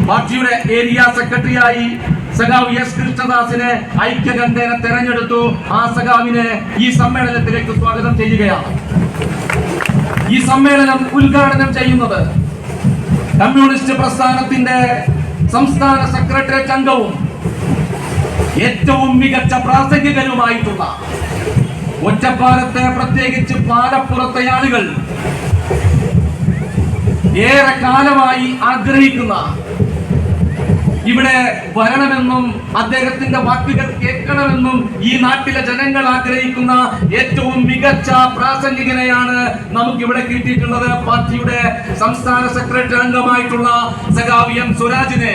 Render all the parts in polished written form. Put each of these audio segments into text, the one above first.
പാർട്ടിയുടെ ഏരിയ സെക്രട്ടറിയായി സഖാവ് എസ് കൃഷ്ണദാസിനെ ഐക്യകണ്ഠേന തെരഞ്ഞെടുത്തു. ആ സഖാവിനെ ഈ സമ്മേളനത്തിലേക്ക് സ്വാഗതം ചെയ്യുകയാണ്. ഈ സമ്മേളനം ഉദ്ഘാടനം ചെയ്യുന്നത് കമ്മ്യൂണിസ്റ്റ് പ്രസ്ഥാനത്തിന്റെ സംസ്ഥാന സെക്രട്ടേറിയറ്റ് അംഗവും ഏറ്റവും മികച്ച പ്രാസംഗികനുമായിട്ടുള്ള ഒറ്റപ്പാലത്തെ, പ്രത്യേകിച്ച് പാലപ്പുറത്തെ ആളുകൾ ഏറെ കാലമായി ആഗ്രഹിക്കുന്ന, ഇവിടെ വരണമെന്നും അദ്ദേഹത്തിന്റെ വാക്കുകൾ കേൾക്കണമെന്നും ഈ നാട്ടിലെ ജനങ്ങൾ ആഗ്രഹിക്കുന്ന ഏറ്റവും മികച്ച പ്രാസംഗികനെയാണ് നമുക്കിവിടെ കിട്ടിയിട്ടുള്ളത്. പാർട്ടിയുടെ സംസ്ഥാന സെക്രട്ടറി അംഗമായിട്ടുള്ള സഖാവ് എം സ്വരാജിനെ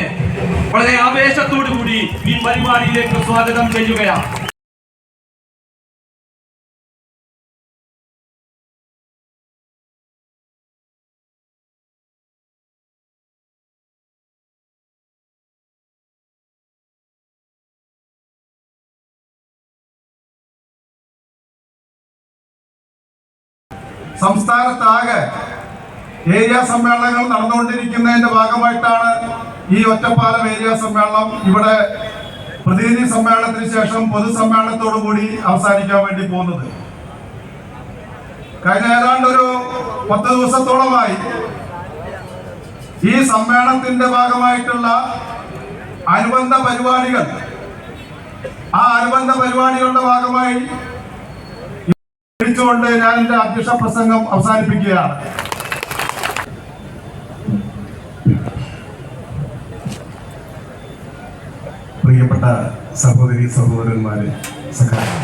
വളരെ ആവേശത്തോടു കൂടി ഈ പരിപാടിയിലേക്ക് സ്വാഗതം ചെയ്യുകയാണ്. സംസ്ഥാനത്താകെ ഏരിയ സമ്മേളനങ്ങൾ നടന്നുകൊണ്ടിരിക്കുന്നതിന്റെ ഭാഗമായിട്ടാണ് ഈ ഒറ്റപ്പാലം ഏരിയ സമ്മേളനം ഇവിടെ പ്രതിനിധി സമ്മേളനത്തിന് ശേഷം പൊതുസമ്മേളനത്തോടു കൂടി അവസാനിക്കാൻ വേണ്ടി പോകുന്നത്. കഴിഞ്ഞ ഏതാണ്ട് ഒരു 10 ദിവസത്തോളമായി ഈ സമ്മേളനത്തിന്റെ ഭാഗമായിട്ടുള്ള അനുബന്ധ പരിപാടികൾ, ആ അനുബന്ധ പരിപാടികളുടെ ഭാഗമായി കൊണ്ട് ഞാൻ എന്റെ അധ്യക്ഷ പ്രസംഗം അവസാനിപ്പിക്കുകയാണ്. പ്രിയപ്പെട്ട സഹോദരി സഹോദരന്മാരെ, സഖാക്കളെ,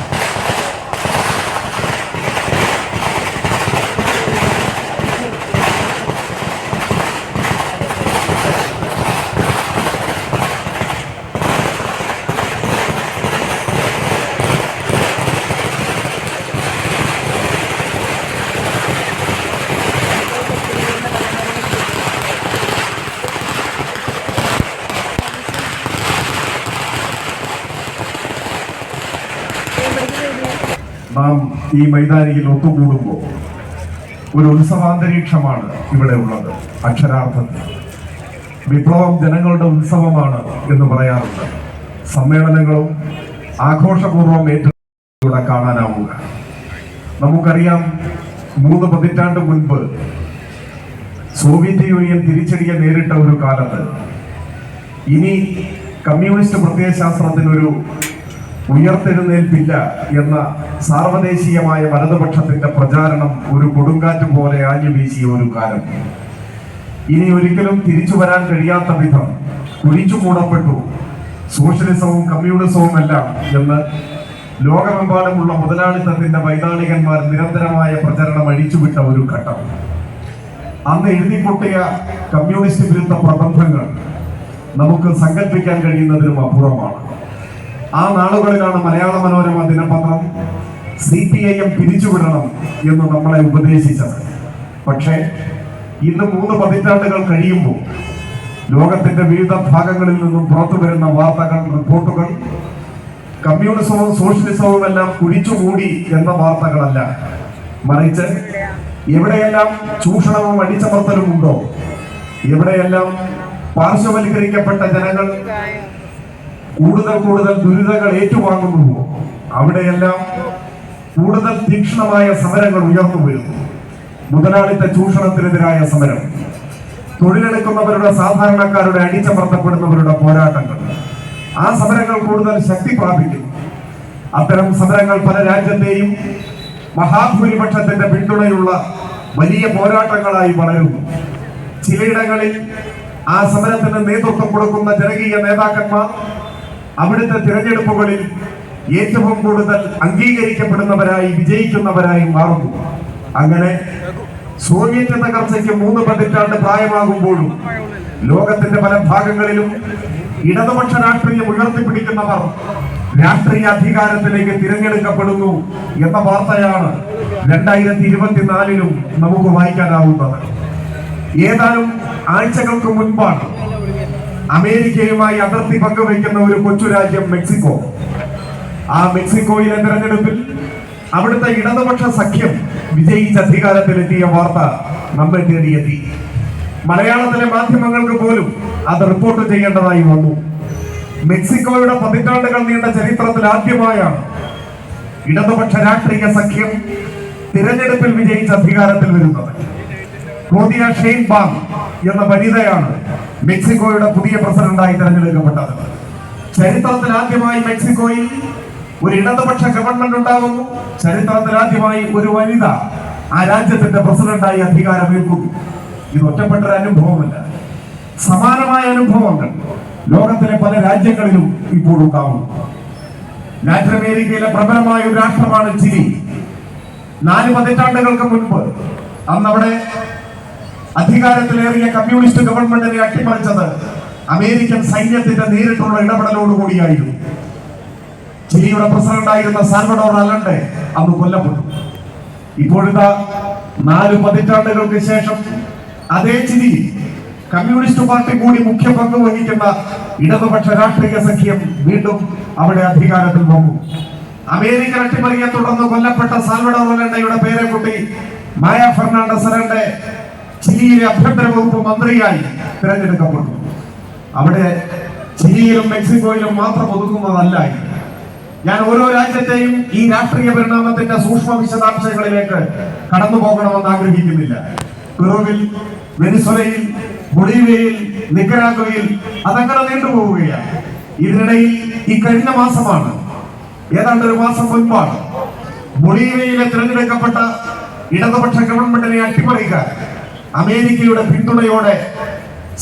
നാം ഈ മൈതാനിയിൽ ഒത്തുകൂടുമ്പോൾ ഒരു ഉത്സവാന്തരീക്ഷമാണ് ഇവിടെ ഉള്ളത്. അക്ഷരാർത്ഥത്തിൽ വിപ്ലവം ജനങ്ങളുടെ ഉത്സവമാണ് എന്ന് പറയാറുണ്ട്. സമ്മേളനങ്ങളും ആഘോഷപൂർവ്വം ഏറ്റെടുത്ത് കാണാനാവുക. നമുക്കറിയാം, 3 പതിറ്റാണ്ട് മുൻപ് സോവിയറ്റ് യൂണിയൻ തിരിച്ചടിയെ നേരിട്ട ഒരു കാലത്ത് ഇനി കമ്മ്യൂണിസ്റ്റ് പ്രത്യയശാസ്ത്രത്തിനൊരു ഉയർത്തെഴുന്നേൽപ്പില്ല എന്ന സാർവദേശീയമായ വലതുപക്ഷത്തിന്റെ പ്രചാരണം ഒരു കൊടുങ്കാറ്റ് പോലെ ആഞ്ഞു വീശിയ ഒരു കാലം. ഇനി ഒരിക്കലും തിരിച്ചു വരാൻ കഴിയാത്ത വിധം കുഴിച്ചു മൂടപ്പെട്ടു സോഷ്യലിസവും കമ്മ്യൂണിസവും എല്ലാം എന്ന് ലോകമെമ്പാടുമുള്ള മുതലാളിത്തത്തിന്റെ വൈതാളികന്മാർ നിരന്തരമായ പ്രചരണം അഴിച്ചുവിട്ട ഒരു ഘട്ടം. അന്ന് എഴുതിപ്പൊട്ടിയ കമ്മ്യൂണിസ്റ്റ് വിരുദ്ധ പ്രബന്ധങ്ങൾ നമുക്ക് സങ്കല്പിക്കാൻ കഴിയുന്നതിനും അപ്പുറമാണ്. ആ നാളുകളിലാണ് മലയാള മനോരമ ദിനപത്രം CPIM പിരിച്ചുവിടണം എന്ന് നമ്മളെ ഉപദേശിച്ചത്. പക്ഷേ ഇന്ന് 3 പതിറ്റാണ്ടുകൾ കഴിയുമ്പോൾ ലോകത്തിന്റെ വിവിധ ഭാഗങ്ങളിൽ നിന്നും പുറത്തു വരുന്ന വാർത്തകൾ, റിപ്പോർട്ടുകൾ കമ്മ്യൂണിസവും സോഷ്യലിസവും എല്ലാം കുഴിച്ചുകൂടി എന്ന വാർത്തകളല്ല, മറിച്ച് എവിടെയെല്ലാം ചൂഷണവും അടിച്ചമർത്തലും ഉണ്ടോ, എവിടെയെല്ലാം പാർശ്വവൽക്കരിക്കപ്പെട്ട ജനങ്ങൾ കൂടുതൽ ദുരിതങ്ങൾ ഏറ്റുവാങ്ങുന്നുവോ അവിടെയെല്ലാം കൂടുതൽ തീക്ഷ്ണമായ സമരങ്ങൾ ഉയർന്നു വരുന്നു. മുതലാളിത്ത ചൂഷണത്തിനെതിരായ സമരം, തൊഴിലെടുക്കുന്നവരുടെ, സാധാരണക്കാരുടെ, അടിച്ചമർത്തപ്പെടുന്നവരുടെ പോരാട്ടങ്ങൾ, ആ സമരങ്ങൾ കൂടുതൽ ശക്തി പ്രാപിക്കുന്നു. അത്തരം സമരങ്ങൾ പല രാജ്യത്തെയും മഹാഭൂരിപക്ഷത്തിന്റെ പിന്തുണയുള്ള വലിയ പോരാട്ടങ്ങളായി വളരുന്നു. ചിലയിടങ്ങളിൽ ആ സമരത്തിന് നേതൃത്വം കൊടുക്കുന്ന ജനകീയ നേതാക്കന്മാർ അവിടുത്തെ തിരഞ്ഞെടുപ്പുകളിൽ ഏറ്റവും കൂടുതൽ അംഗീകരിക്കപ്പെടുന്നവരായി, വിജയിക്കുന്നവരായി മാറുന്നു. അങ്ങനെ സോവിയറ്റ് തകർച്ചയ്ക്ക് 3 പതിറ്റാണ്ട് പ്രായമാകുമ്പോഴും ലോകത്തിന്റെ പല ഭാഗങ്ങളിലും ഇടതുപക്ഷ രാഷ്ട്രീയം ഉയർത്തിപ്പിടിക്കുന്നവർ രാഷ്ട്രീയ അധികാരത്തിലേക്ക് തിരഞ്ഞെടുക്കപ്പെടുന്നു എന്ന വാർത്തയാണ് 2024 നമുക്ക് വായിക്കാനാവുന്നത്. ഏതാനും ആഴ്ചകൾക്ക് മുൻപാണ് അമേരിക്കയുമായി അതിർത്തി പങ്കുവയ്ക്കുന്ന ഒരു കൊച്ചു രാജ്യം മെക്സിക്കോ. ആ മെക്സിക്കോയിലെ തെരഞ്ഞെടുപ്പിൽ അവിടുത്തെ ഇടതുപക്ഷ സഖ്യം വിജയിച്ച അധികാരത്തിലെത്തിയ വാർത്ത നമ്മെ തേടിയെത്തി. മലയാളത്തിലെ മാധ്യമങ്ങൾക്ക് പോലും അത് റിപ്പോർട്ട് ചെയ്യേണ്ടതായി വന്നു. മെക്സിക്കോയുടെ പതിറ്റാണ്ടുകൾ നീണ്ട ചരിത്രത്തിൽ ആദ്യമായാണ് ഇടതുപക്ഷ രാഷ്ട്രീയ സഖ്യം തിരഞ്ഞെടുപ്പിൽ വിജയിച്ച് അധികാരത്തിൽ വരുന്നത്. ക്ലോദിയ ഷെയിൻബാം എന്ന വനിതയാണ് മെക്സിക്കോയുടെ പുതിയ പ്രസിഡന്റായി തിരഞ്ഞെടുക്കപ്പെട്ടത്. ചരിത്രത്തിൽ ആദ്യമായി മെക്സിക്കോയിൽ ഒരു ഇടതുപക്ഷ ഗവൺമെന്റ് ഉണ്ടാകുന്നു. ചരിത്രത്തിൽ ആദ്യമായി ഒരു വനിത ആ രാജ്യത്തിന്റെ പ്രസിഡന്റായി അധികാരമേൽക്കുന്നു. ഇത് ഒറ്റപ്പെട്ടൊരു അനുഭവമല്ല, സമാനമായ അനുഭവങ്ങൾ ലോകത്തിലെ പല രാജ്യങ്ങളിലും ഇപ്പോൾ ഉണ്ടാവുന്നു. ലാറ്റിൻ അമേരിക്കയിലെ പ്രബലമായ ഒരു രാഷ്ട്രമാണ് ചിലി. 4 പതിറ്റാണ്ടുകൾക്ക് മുൻപ് അന്നവിടെ അധികാരത്തിലേറിയ കമ്മ്യൂണിസ്റ്റ് ഗവൺമെന്റിനെ അട്ടിമറിച്ചത് അമേരിക്കൻ സൈന്യത്തിന്റെ നേരിട്ടുള്ള ഇടപെടലോടുകൂടിയായിരുന്നു. ചിലിയുടെ പ്രസിഡന്റായിരുന്ന സാൽവഡോർ അലൻഡെ അന്ന് കൊല്ലപ്പെട്ടു. ഇപ്പോഴിതാ 4 പതിറ്റാണ്ടുകൾക്ക് ശേഷം അതേ ചിലിയിൽ കമ്മ്യൂണിസ്റ്റ് പാർട്ടി കൂടി മുഖ്യ പങ്ക് വഹിക്കുന്ന ഇടതുപക്ഷ രാഷ്ട്രീയ സഖ്യം വീണ്ടും അവിടെ അധികാരത്തിൽ വന്നു. അമേരിക്കൻ അട്ടിമറിയെ തുടർന്ന് കൊല്ലപ്പെട്ട സാൽവഡോർ അലൻഡയുടെ പേരെക്കുട്ടി മായ ഫെർണാണ്ടസ് അലൻഡെ ചിലിയിലെ ആഭ്യന്തര വകുപ്പ് മന്ത്രിയായി തിരഞ്ഞെടുക്കപ്പെട്ടു. അവിടെ ചിലിയിലും മെക്സിക്കോയിലും മാത്രം ഒതുങ്ങുന്നതല്ല. ഞാൻ ഓരോ രാജ്യത്തെയും ഈ രാഷ്ട്രീയ പരിണാമത്തിന്റെ സൂക്ഷ്മ വിശദാംശങ്ങളിലേക്ക് കടന്നു പോകണമെന്ന് ആഗ്രഹിക്കുന്നില്ല. പെറുവിൽ, വെനിസ്വലയിൽ, ബൊളീവിയയിൽ, നിക്കരാഗ്വയിൽ അതങ്ങനെ നീണ്ടുപോവുകയാണ്. ഇതിനിടയിൽ ഈ കഴിഞ്ഞ മാസമാണ്, ഏതാണ്ട് ഒരു മാസം മുൻപാണ്, ബൊളീവിയയിലെ തിരഞ്ഞെടുക്കപ്പെട്ട ഇടതുപക്ഷ ഗവൺമെന്റിനെ അട്ടിമറിക്കാൻ അമേരിക്കയുടെ പിന്തുണയോടെ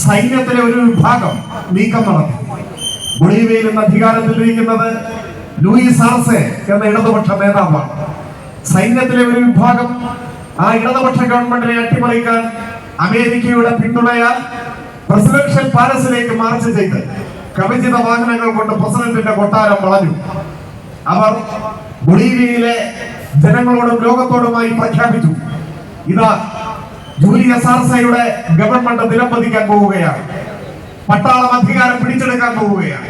സൈന്യത്തിലെ ഒരു വിഭാഗം നീക്കം നടത്തി. ബൊളീവിയയിൽ ഇന്ന് അധികാരത്തിലിരിക്കുന്നത് ലൂയിസ് ആർസെ എന്ന ഇടതുപക്ഷ നേതാവാണ്. സൈന്യത്തിലെ ഒരു വിഭാഗം ആ ഇടതുപക്ഷ ഗവൺമെന്റിനെ അട്ടിമറിക്കാൻ അമേരിക്കയുടെ പിന്തുണയാൽ പ്രസിഡൻഷ്യൽ പാലസിലേക്ക് മാർച്ച് ചെയ്ത് കവചിത വാഹനങ്ങൾ കൊണ്ട് പ്രസിഡന്റിന്റെ കൊട്ടാരം വളഞ്ഞു. അവർ ബൊളീവിയയിലെ ജനങ്ങളോടും ലോകത്തോടുമായി പ്രഖ്യാപിച്ചു, ഇതാ ജൂലിയസ് ആർസയുടെ ഗവൺമെന്റ് നിലംപതിക്കാൻ പോവുകയാണ്, പട്ടാളം അധികാരം പിടിച്ചെടുക്കാൻ പോവുകയാണ്,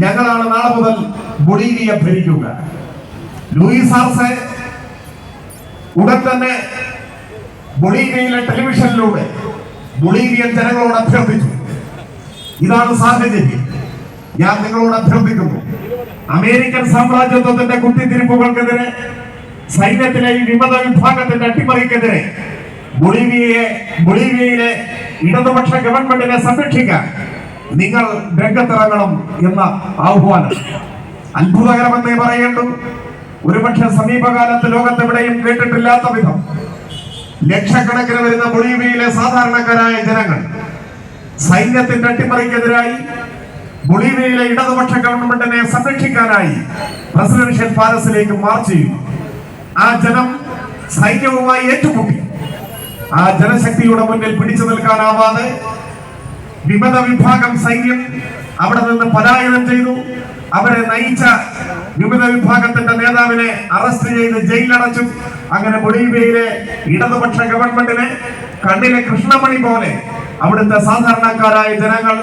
ഞങ്ങളാണ് നാളെ മുതൽ ബൊളീവിയ ഭരിക്കുക. ലൂയിസ് ആർസെ ഉടൻ തന്നെ ബൊളീവിയയിലെ ടെലിവിഷനിലൂടെ ബൊളീവിയൻ ജനങ്ങളോട് അഭ്യർത്ഥിച്ചു, ഇതാണ് സാഹചര്യം, ഞാൻ നിങ്ങളോട് അഭ്യർത്ഥിക്കുന്നു, അമേരിക്കൻ സാമ്രാജ്യത്വത്തിന്റെ കുത്തിത്തിരിപ്പുകൾക്കെതിരെ, സൈന്യത്തിലെ ഈ വിമത വിഭാഗത്തിന്റെ അട്ടിമറിക്കെതിരെ ബൊളീവിയയിലെ ഇടതുപക്ഷ ഗവൺമെന്റിനെ സംരക്ഷിക്കാൻ നിങ്ങൾ രംഗത്തിറങ്ങണം എന്ന ആഹ്വാനം. അത്ഭുതകരമെന്നേ പറയേണ്ടു. ഒരുപക്ഷെ സമീപകാലത്ത് ലോകത്തെവിടെയും കേട്ടിട്ടില്ലാത്ത വിധം ലക്ഷക്കണക്കിന് വരുന്ന ബൊളീവിയയിലെ സാധാരണക്കാരായ ജനങ്ങൾ സൈന്യത്തിന്റെ അട്ടിമറിക്കെതിരായി ബൊളീവിയയിലെ ഇടതുപക്ഷ ഗവൺമെന്റിനെ സംരക്ഷിക്കാനായി പ്രസിഡൻഷ്യൽ പാലസിലേക്ക് മാർച്ച് ചെയ്തു. ആ ജനം സൈന്യവുമായി ഏറ്റുമുട്ടി. ആ ജനശക്തിയുടെ മുന്നിൽ പിടിച്ചു നിൽക്കാനാവാതെ വിമത വിഭാഗം സൈന്യം അവിടെ നിന്ന് പലായനം ചെയ്തു. അവരെ നയിച്ച വിമത വിഭാഗത്തിന്റെ നേതാവിനെ അറസ്റ്റ് ചെയ്ത് ജയിലിലടച്ചു. അങ്ങനെ ബൊളീവിയയിലെ ഇടതുപക്ഷ ഗവൺമെന്റിനെ കണ്ണിലെ കൃഷ്ണമണി പോലെ അവിടുത്തെ സാധാരണക്കാരായ ജനങ്ങൾ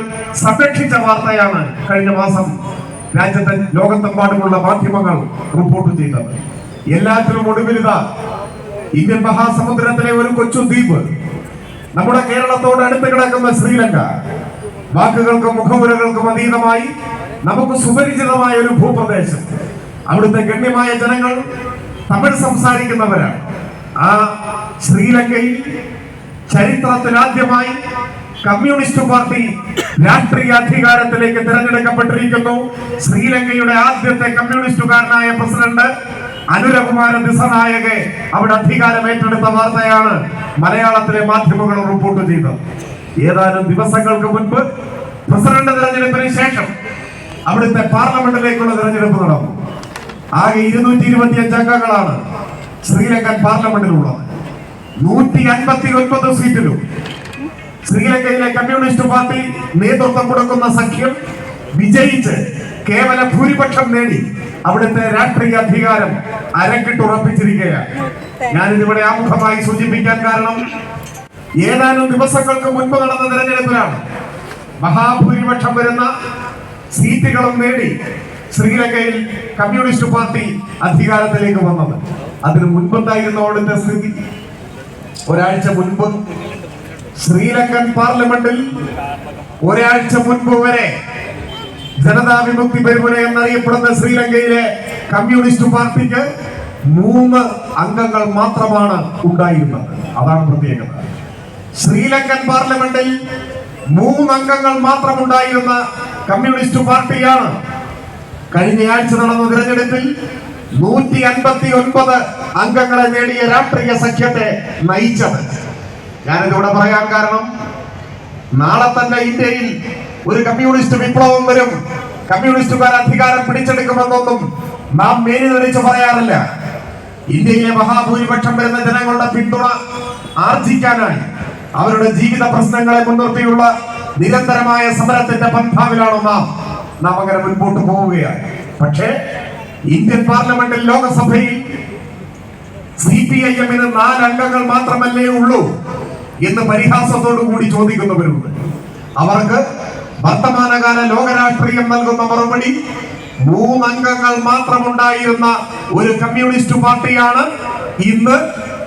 സംരക്ഷിച്ച വാർത്തയാണ് കഴിഞ്ഞ മാസം രാജ്യത്തെ ലോകത്തെമ്പാടുമുള്ള മാധ്യമങ്ങൾ റിപ്പോർട്ട് ചെയ്തത്. എല്ലാത്തിനും ഒടുവിലിത ഇന്ത്യൻ മഹാസമുദ്രത്തിലെ ഒരു കൊച്ചു ദ്വീപ്, നമ്മുടെ കേരളത്തോട് അടുത്ത് കിടക്കുന്ന ശ്രീലങ്ക, വാക്കുകൾക്കും മുഖമുരകൾക്കും അതീതമായി നമുക്ക് സുപരിചിതമായ ഒരു ഭൂപ്രദേശം. അവിടുത്തെ ഗണ്യമായ ജനങ്ങൾ തമിഴ് സംസാരിക്കുന്നവരാണ്. ആ ശ്രീലങ്കയിൽ ചരിത്രത്തിൽ ആദ്യമായി കമ്മ്യൂണിസ്റ്റ് പാർട്ടി രാഷ്ട്രീയ അധികാരത്തിലേക്ക് തിരഞ്ഞെടുക്കപ്പെട്ടിരിക്കുന്നു. ശ്രീലങ്കയുടെ ആദ്യത്തെ കമ്മ്യൂണിസ്റ്റുകാരനായ പ്രസിഡന്റ് അനുരകുമാര ദിസനായകെ അവിടെ അധികാരം ഏറ്റെടുത്ത വാർത്തയാണ് മലയാളത്തിലെ മാധ്യമങ്ങൾ റിപ്പോർട്ട് ചെയ്തത്. ഏതാനും ദിവസങ്ങൾക്ക് മുൻപ് പ്രസിഡന്റ് തെരഞ്ഞെടുപ്പിന് ശേഷം അവിടുത്തെ പാർലമെന്റിലേക്കുള്ള തെരഞ്ഞെടുപ്പ് നടന്നു. ആകെ 225 അംഗങ്ങളാണ് ശ്രീലങ്കൻ പാർലമെന്റിലുള്ളത്. 159 സീറ്റിലും ശ്രീലങ്കയിലെ കമ്മ്യൂണിസ്റ്റ് പാർട്ടി നേതൃത്വം കൊടുക്കുന്ന സഖ്യം വിജയിച്ച് കേവല ഭൂരിപക്ഷം നേടി അവിടുത്തെ രാഷ്ട്രീയ അധികാരം അരക്കിട്ടുറപ്പിച്ചിരിക്കുകയാണ്. ഞാനിതിവിടെ ആമുഖമായി സൂചിപ്പിക്കാൻ കാരണം ഏതാനും ദിവസങ്ങൾക്ക് മുൻപ് നടന്ന തെരഞ്ഞെടുപ്പിലാണ് മഹാഭൂരിപക്ഷം വരുന്ന സീറ്റുകളും നേടി ശ്രീലങ്കയിൽ കമ്മ്യൂണിസ്റ്റ് പാർട്ടി അധികാരത്തിലേക്ക് വന്നത്. അതിന് മുൻപുണ്ടായിരുന്ന അവിടുത്തെ സ്ഥിതി, ഒരാഴ്ച മുൻപ് ശ്രീലങ്കൻ പാർലമെന്റിൽ ഒരാഴ്ച മുൻപ് വരെ ജനതാ വിമുക്തി പെരുമുന എന്നറിയപ്പെടുന്ന ശ്രീലങ്കയിലെ കമ്മ്യൂണിസ്റ്റ് പാർട്ടിക്ക് 3 അംഗങ്ങൾ മാത്രമാണ് ഉണ്ടായിരുന്നത്. അതാണ് പ്രത്യേകത. ശ്രീലങ്കൻ പാർലമെന്റിൽ 3 അംഗങ്ങൾ മാത്രമുണ്ടായിരുന്ന കമ്മ്യൂണിസ്റ്റ് പാർട്ടിയാണ് കഴിഞ്ഞയാഴ്ച നടന്ന തിരഞ്ഞെടുപ്പിൽ 159 അംഗങ്ങളെ നേടിയ രാഷ്ട്രീയ സഖ്യത്തെ നയിച്ചത്. ഞാനിതിവിടെ പറയാൻ കാരണം, നാളെ തന്നെ ഇന്ത്യയിൽ ഒരു കമ്മ്യൂണിസ്റ്റ് വിപ്ലവം വരും, കമ്മ്യൂണിസ്റ്റുകാർ അധികാരം പിടിച്ചെടുക്കുമെന്നൊന്നും നാം മേനി തെളിച്ച് പറയാറില്ല. ഇന്ത്യയിലെ മഹാഭൂരിപക്ഷം വരുന്ന ജനങ്ങളുടെ പിന്തുണ ആർജിക്കാനായി അവരുടെ ജീവിത പ്രശ്നങ്ങളെ മുൻനിർത്തിയുള്ള നിരന്തരമായ സമരത്തിന്റെ പന്ഥാവിലാണ് നാം അങ്ങനെ മുൻപോട്ട് പോവുകയാണ്. പക്ഷേ ഇന്ത്യൻ പാർലമെന്റിൽ, ലോകസഭയിൽ CPIM-ന് 4 അംഗങ്ങൾ മാത്രമല്ലേ ഉള്ളൂ എന്ന് പരിഹാസത്തോടു കൂടി ചോദിക്കുന്നവരുണ്ട്. അവർക്ക് വർത്തമാനകാല ലോകരാഷ്ട്രീയം നൽകുന്ന മറുപടി 3 അംഗങ്ങൾ മാത്രമുണ്ടായിരുന്ന ഒരു കമ്മ്യൂണിസ്റ്റ് പാർട്ടിയാണ് ഇന്ന്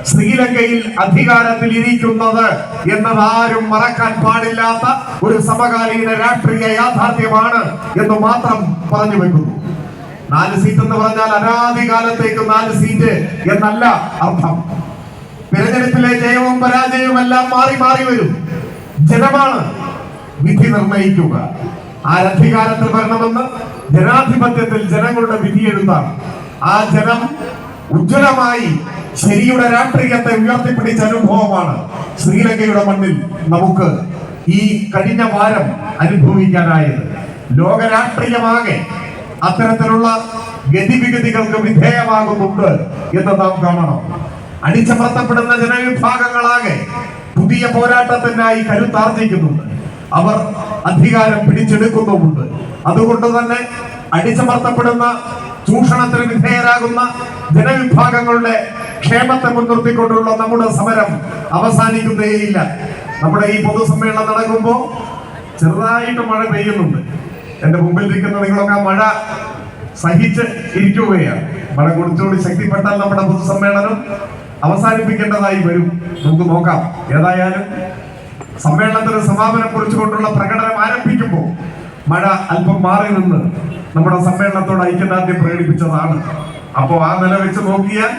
ശ്രീലങ്കയിൽ അധികാരത്തിൽ ഇരിക്കുന്നത് എന്നത് ആരും മറക്കാൻ പാടില്ലാത്ത ഒരു സമകാലീന രാഷ്ട്രീയ യാഥാർത്ഥ്യമാണ് എന്ന് മാത്രം പറഞ്ഞു വെക്കുന്നു. 4 സീറ്റ് എന്ന് പറഞ്ഞാൽ അനാദികാലത്തേക്ക് 4 സീറ്റ് എന്നല്ല അർത്ഥം. തിരഞ്ഞെടുപ്പിലെ ജയവും പരാജയവും എല്ലാം മാറി മാറി വരും. ജനമാണ് വിധി നിർണയിക്കുക. ആരധികാരത്തിൽ വരണമെന്ന് ജനാധിപത്യത്തിൽ ജനങ്ങളുടെ വിധിയെഴുത്താണ്. ആ ജനം ഉജ്ജ്വലമായി ശരിയുടെ രാഷ്ട്രീയത്തെ ഉയർത്തിപ്പിടിച്ച അനുഭവമാണ് ശ്രീലങ്കയുടെ മണ്ണിൽ നമുക്ക് ഈ കഴിഞ്ഞ വാരം അനുഭവിക്കാനായത്. ലോക രാഷ്ട്രീയമാകെ അത്തരത്തിലുള്ള ഗതിവിഗതികൾക്ക് വിധേയമാകുന്നുണ്ട് എന്ന് നാം കാണണം. അടിച്ചമർത്തപ്പെടുന്ന ജനവിഭാഗങ്ങളാകെ പുതിയ പോരാട്ടത്തിനായി കരുത്താർജിക്കുന്നുണ്ട്. അവർ അധികാരം പിടിച്ചെടുക്കുന്നുമുണ്ട്. അതുകൊണ്ട് തന്നെ അടിച്ചമർത്തപ്പെടുന്ന, ചൂഷണത്തിന് വിധേയരാകുന്ന ജനവിഭാഗങ്ങളുടെ ക്ഷേമത്തെ മുൻനിർത്തിക്കൊണ്ടുള്ള നമ്മുടെ സമരം അവസാനിക്കുന്നേയില്ല. നമ്മുടെ ഈ പൊതുസമ്മേളനം നടക്കുമ്പോൾ ചെറുതായിട്ട് മഴ പെയ്യുന്നുണ്ട്. എന്റെ മുമ്പിൽ ഇരിക്കുന്ന നിങ്ങളൊക്കെ മഴ സഹിച്ച് ഇരിക്കുകയാണ്. മഴ കുറച്ചുകൂടി ശക്തിപ്പെട്ടാൽ നമ്മുടെ പൊതുസമ്മേളനം അവസാനിപ്പിക്കേണ്ടതായി വരും. നമുക്ക് നോക്കാം. ഏതായാലും സമ്മേളനത്തിന് സമാപനം കുറിച്ചുകൊണ്ടുള്ള പ്രകടനം ആരംഭിക്കുമ്പോൾ മഴ അല്പം മാറി നിന്ന് നമ്മുടെ സമ്മേളനത്തോട് ഐക്യദാർഢ്യം പ്രകടിപ്പിച്ചതാണ്. അപ്പോൾ ആ നില വെച്ച് നോക്കിയാൽ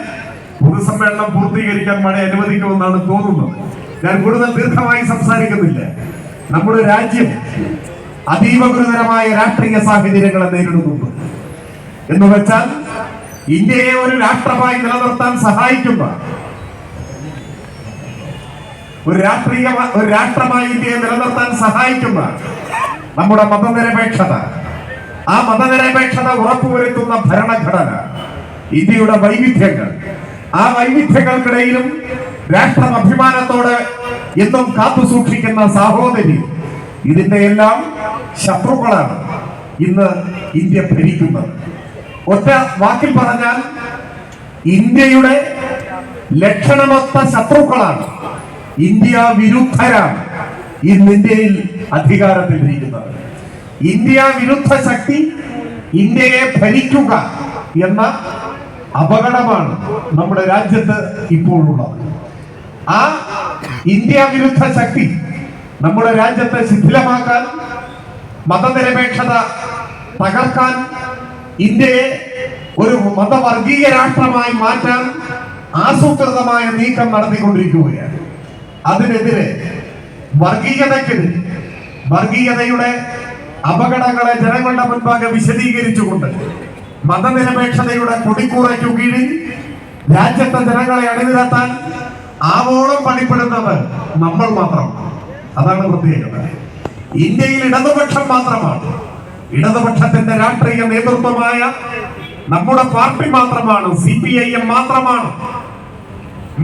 പൊതുസമ്മേളനം പൂർത്തീകരിക്കാൻ മഴ അനുവദിക്കുമെന്നാണ് തോന്നുന്നത്. ഞാൻ കൂടുതൽ ദീർഘമായി സംസാരിക്കുന്നില്ല. നമ്മുടെ രാജ്യം അതീവ ഗുരുതരമായ രാഷ്ട്രീയ സാഹചര്യങ്ങളെ നേരിടുന്നുണ്ട്. എന്ന് വെച്ചാൽ ഇന്ത്യയെ ഒരു രാഷ്ട്രമായി നിലനിർത്താൻ സഹായിക്കുന്ന, ഒരു രാഷ്ട്രമായി ഇന്ത്യയെ നിലനിർത്താൻ സഹായിക്കുന്ന നമ്മുടെ മതനിരപേക്ഷത, ആ മതനിരപേക്ഷത ഉറപ്പുവരുത്തുന്ന ഭരണഘടന, ഇന്ത്യയുടെ വൈവിധ്യങ്ങൾ, ആ വൈവിധ്യങ്ങൾക്കിടയിലും രാഷ്ട്രം അഭിമാനത്തോടെ എന്നും കാത്തു സൂക്ഷിക്കുന്ന സാഹോദര്യം, ഇതിന്റെ എല്ലാം ശത്രുക്കളാണ് ഇന്ന് ഇന്ത്യ ഭരിക്കുന്നത്. ഒറ്റ വാക്കിൽ പറഞ്ഞാൽ ഇന്ത്യയുടെ ലക്ഷണമൊത്ത ശത്രുക്കളാണ്, ഇന്ത്യ വിരുദ്ധരാണ് ഇന്ന് ഇന്ത്യയിൽ അധികാരത്തിൽ ഇരിക്കുന്നത്. ഇന്ത്യ വിരുദ്ധ ശക്തി ഇന്ത്യയെ ഭരിക്കുക എന്ന അപകടമാണ് നമ്മുടെ രാജ്യത്ത് ഇപ്പോഴുള്ളത്. ആ ഇന്ത്യ വിരുദ്ധ ശക്തി നമ്മുടെ രാജ്യത്തെ ശിഥിലമാക്കാൻ, മതനിരപേക്ഷത തകർക്കാൻ, ഇന്ത്യയെ ഒരു മതവർഗീയ രാഷ്ട്രമായി മാറ്റാൻ ആസൂത്രിതമായ നീക്കം നടത്തിക്കൊണ്ടിരിക്കുകയാണ്. അതിനെതിരെ, വർഗീയതയ്ക്കെതിരെ, വർഗീയതയുടെ അപകടങ്ങളെ ജനങ്ങളുടെ മുൻപാകെ വിശദീകരിച്ചുകൊണ്ട് മതനിരപേക്ഷതയുടെ കൊടിക്കൂറയ്ക്കു കീഴിൽ രാജ്യത്തെ ജനങ്ങളെ അണിനിരത്താൻ ആവോളം പണിപ്പെടുന്നത് നമ്മൾ മാത്രമാണ്. അതാണ് പ്രത്യേകത. ഇന്ത്യയിൽ ഇടതുപക്ഷം മാത്രമാണ്, ഇടതുപക്ഷത്തിന്റെ രാഷ്ട്രീയ നേതൃത്വമായ നമ്മുടെ പാർട്ടി മാത്രമാണ്, CPIM മാത്രമാണ്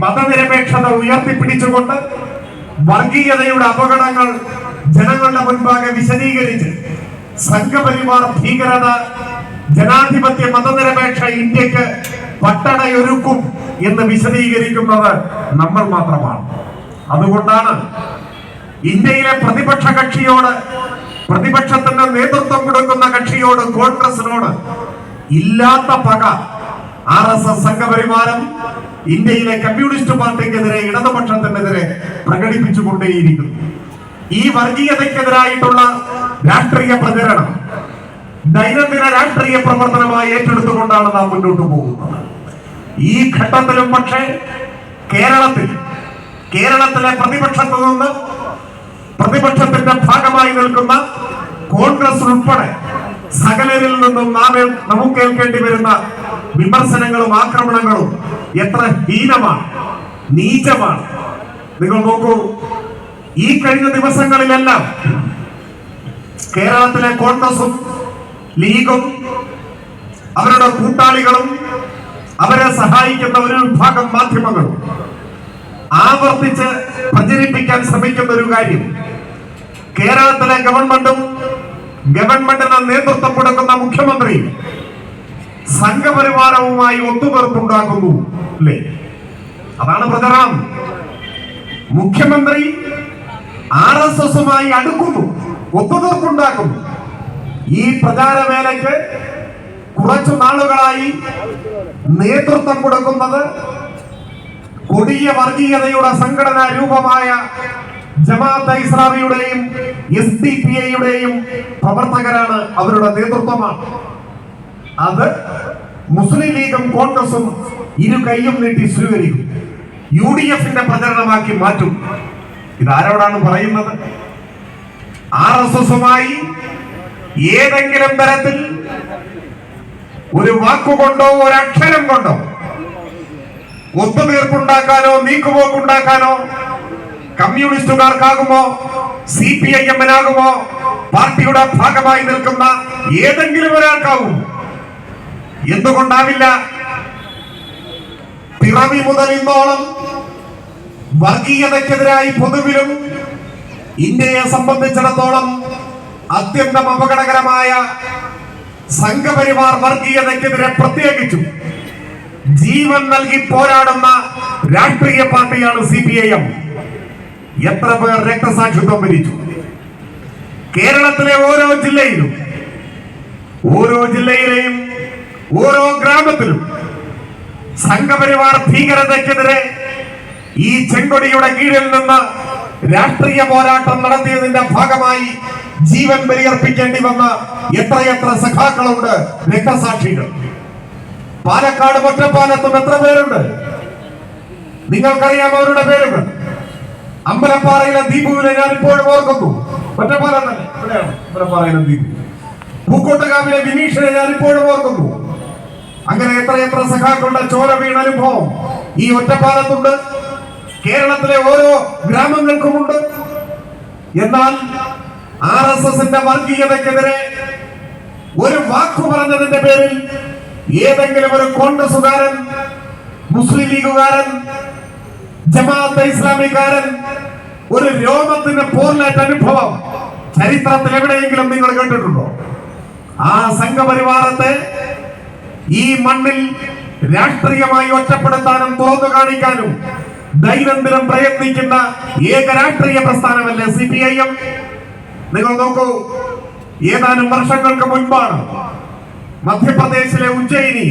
മതനിരപേക്ഷത ഉയർത്തിപ്പിടിച്ചുകൊണ്ട് വർഗീയതയുടെ അപകടങ്ങൾ ജനങ്ങളുടെ മുൻപാകെ വിശദീകരിച്ച് സംഘപരിവാർ ഭീകരത ജനാധിപത്യ മതനിരപേക്ഷ ഇന്ത്യക്ക് പട്ടടയൊരുക്കും എന്ന് വിശദീകരിക്കുന്നത് നമ്മൾ മാത്രമാണ്. അതുകൊണ്ടാണ് ഇന്ത്യയിലെ പ്രതിപക്ഷ കക്ഷിയോട്, പ്രതിപക്ഷത്തിന്റെ നേതൃത്വം കൊടുക്കുന്ന കക്ഷിയോട്, കോൺഗ്രസിനോട് ഇല്ലാത്ത പക RSS സംഘപരിവാരം ഇന്ത്യയിലെ കമ്മ്യൂണിസ്റ്റ് പാർട്ടിക്കെതിരെ, ഇടതുപക്ഷത്തിനെതിരെ പ്രകടിപ്പിച്ചുകൊണ്ടേയിരിക്കുന്നു. ഈ വർഗീയതയ്ക്കെതിരായിട്ടുള്ള രാഷ്ട്രീയ പ്രചരണം ദൈനംദിന രാഷ്ട്രീയ പ്രവർത്തനമായി ഏറ്റെടുത്തുകൊണ്ടാണ് നാം മുന്നോട്ട് പോകുന്നത്. ഈ ഘട്ടത്തിലും പക്ഷേ കേരളത്തിലെ പ്രതിപക്ഷത്തു നിന്ന്, പ്രതിപക്ഷത്തിന്റെ ഭാഗമായി നിൽക്കുന്ന കോൺഗ്രസ് ഉൾപ്പെടെ സകലരിൽ നിന്നും നമുക്ക് കേൾക്കേണ്ടി വരുന്ന വിമർശനങ്ങളും ആക്രമണങ്ങളും എത്ര ഹീനമാണ്, നീചമാണ്. നിങ്ങൾ നോക്കൂ, ഈ കഴിഞ്ഞ ദിവസങ്ങളിലെല്ലാം കേരളത്തിലെ കോൺഗ്രസും ലീഗും അവരുടെ കൂട്ടാളികളും അവരെ സഹായിക്കുന്ന ഒരു വിഭാഗം മാധ്യമങ്ങളും ആവർത്തിച്ച് പ്രചരിപ്പിക്കാൻ ശ്രമിക്കുന്ന ഒരു കാര്യം, കേരളത്തിലെ ഗവൺമെന്റിന് നേതൃത്വം കൊടുക്കുന്ന മുഖ്യമന്ത്രി സംഘപരിവാരവുമായി ഒത്തുതീർപ്പുണ്ടാക്കുന്നു അല്ലേ? അതാണ് പ്രചരണം. മുഖ്യമന്ത്രി RSSുമായി അടുക്കുന്നു, ഒത്തുതീർപ്പുണ്ടാക്കുന്നു. ഈ പ്രചാരവേലയ്ക്ക് കുറച്ചു നാളുകളായി നേതൃത്വം കൊടുക്കുന്നത് കൊടിയ വർഗീയതയുടെ സംഘടനാ രൂപമായ ജമാഅത്തെ ഇസ്ലാമിയുടെയും SDPI-യുടെയും പ്രവർത്തകരാണ്, അവരുടെ നേതൃത്വമാണ്. അത് മുസ്ലിം ലീഗും കോൺഗ്രസും ഇരു കൈയും നീട്ടി സ്വീകരിക്കും, UDFന്റെ പ്രചരണമാക്കി മാറ്റും. ഇതാരോടാണ് പറയുന്നത്? RSSുമായി ഏതെങ്കിലും തരത്തിൽ ഒരു വാക്കുകൊണ്ടോ ഒരക്ഷരം കൊണ്ടോ ഒത്തുതീർപ്പുണ്ടാക്കാനോ നീക്കുപോക്കുണ്ടാക്കാനോ കമ്മ്യൂണിസ്റ്റുകാർക്കാകുമോ CPIM-നാകുമോ പാർട്ടിയുടെ ഭാഗമായി നിൽക്കുന്ന ഏതെങ്കിലും ഒരാൾക്കാവും? എന്തുകൊണ്ടാവില്ല? പിറവി മുതൽ ഇന്നോളം വർഗീയതയ്ക്കെതിരായി പൊതുവിലും ഇന്ത്യയെ സംബന്ധിച്ചിടത്തോളം അത്യന്തം അപകടകരമായ സംഘപരിവാർ വർഗീയതയ്ക്കെതിരെ പ്രത്യേകിച്ചും ജീവൻ നൽകി പോരാടുന്ന രാഷ്ട്രീയ പാർട്ടിയാണ് CPIM. എത്ര പേർ രക്തസാക്ഷിത്വം വരിച്ചു? കേരളത്തിലെ ഓരോ ജില്ലയിലെയും ഓരോ ഗ്രാമത്തിലും സംഘപരിവാർ ഭീകരതയ്ക്കെതിരെ ഈ ചെങ്കൊടിയുടെ കീഴിൽ നിന്ന് രാഷ്ട്രീയ പോരാട്ടം നടത്തിയതിന്റെ ഭാഗമായി ജീവൻ ബലിയർപ്പിക്കേണ്ടി വന്ന എത്രയെത്ര സഖാക്കളുണ്ട്, രക്തസാക്ഷികൾ. പാലക്കാട് ഒറ്റപ്പാലത്തും എത്ര പേരുണ്ട്? നിങ്ങൾക്കറിയാം അവരുടെ പേരുകൾ. അമ്പലപ്പാറയിലെ ദീപുവിനെ ഞാൻ ഇപ്പോഴും ഓർക്കുന്നു. ഒറ്റപ്പാലം തന്നെ, ഇവിടെയാണ് അമ്പലപ്പാറയിലെ ദീപു. പൂക്കോട്ടുകാവിലെ വിനീഷിനെ ഞാൻ ഇപ്പോഴും ഓർക്കുന്നു. അങ്ങനെ എത്രയെത്ര സഖാക്കളുടെ ചോര വീണ അനുഭവം ഈ ഒറ്റപ്പാലത്തുണ്ട്, കേരളത്തിലെ ഓരോ ഗ്രാമങ്ങൾക്കുമുണ്ട്. എന്നാൽ RSSന്റെ വർഗീയതയ്ക്കെതിരെ ഒരു വാക്കു പറഞ്ഞതിന്റെ പേരിൽ ഏതെങ്കിലും ഒരു കോൺഗ്രസുകാരൻ, മുസ്ലിം ലീഗുകാരൻ, ജമാഅത്തെ ഇസ്ലാമിക്കാരൻ ഒരു രോമത്തിന് പോർലേറ്റ അനുഭവം ചരിത്രത്തിൽ എവിടെയെങ്കിലും നിങ്ങൾ കേട്ടിട്ടുണ്ടോ? ആ സംഘപരിവാരത്തെ ഈ മണ്ണിൽ രാഷ്ട്രീയമായി ഒറ്റപ്പെടുത്താനും തുറന്നു കാണിക്കാനും ദൈനംദിനം പ്രയത്നിക്കുന്ന ഏക രാഷ്ട്രീയ പ്രസ്ഥാനമല്ലേ CPIM? നിങ്ങൾ നോക്കൂ, ഏതാനും വർഷങ്ങൾക്ക് മുൻപാണ് മധ്യപ്രദേശിലെ ഉജ്ജയിനി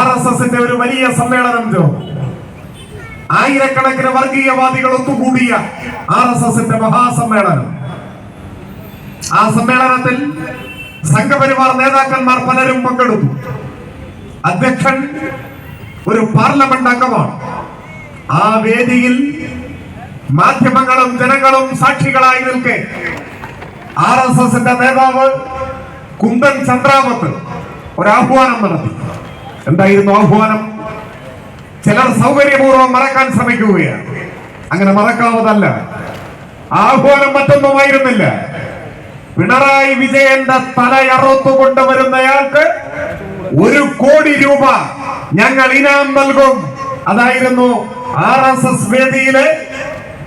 RSSന്റെ ഒരു വലിയ സമ്മേളനം ചേർന്നു. ആയിരക്കണക്കിന് വർഗീയവാദികൾ ഒത്തുകൂടിയ RSSന്റെ മഹാസമ്മേളനം. ആ സമ്മേളനത്തിൽ സംഘപരിവാർ നേതാക്കന്മാർ പലരും പങ്കെടുത്തു. അധ്യക്ഷൻ ഒരു പാർലമെന്റ് അംഗമാണ്. ആ വേദിയിൽ മാധ്യമങ്ങളും ജനങ്ങളും സാക്ഷികളായി നിൽക്കെ RSSന്റെ നേതാവ് കുന്ദൻ ചന്ദ്രാവത്ത് ഒരാഹ്വാനം നടത്തി. എന്തായിരുന്നു ആഹ്വാനം? ചിലർ സൗകര്യപൂർവ്വം മറക്കാൻ ശ്രമിക്കുകയാണ്. അങ്ങനെ മറക്കാവതല്ല. ആഹ്വാനം മറ്റൊന്നുമായിരുന്നില്ല. പിണറായി വിജയന്റെ തലയറുത്തു കൊണ്ടുവരുന്നയാൾക്ക് 1 കോടി രൂപ ഞങ്ങൾ ഇനാം നൽകും. അതായിരുന്നു RSS വേദിയിലെ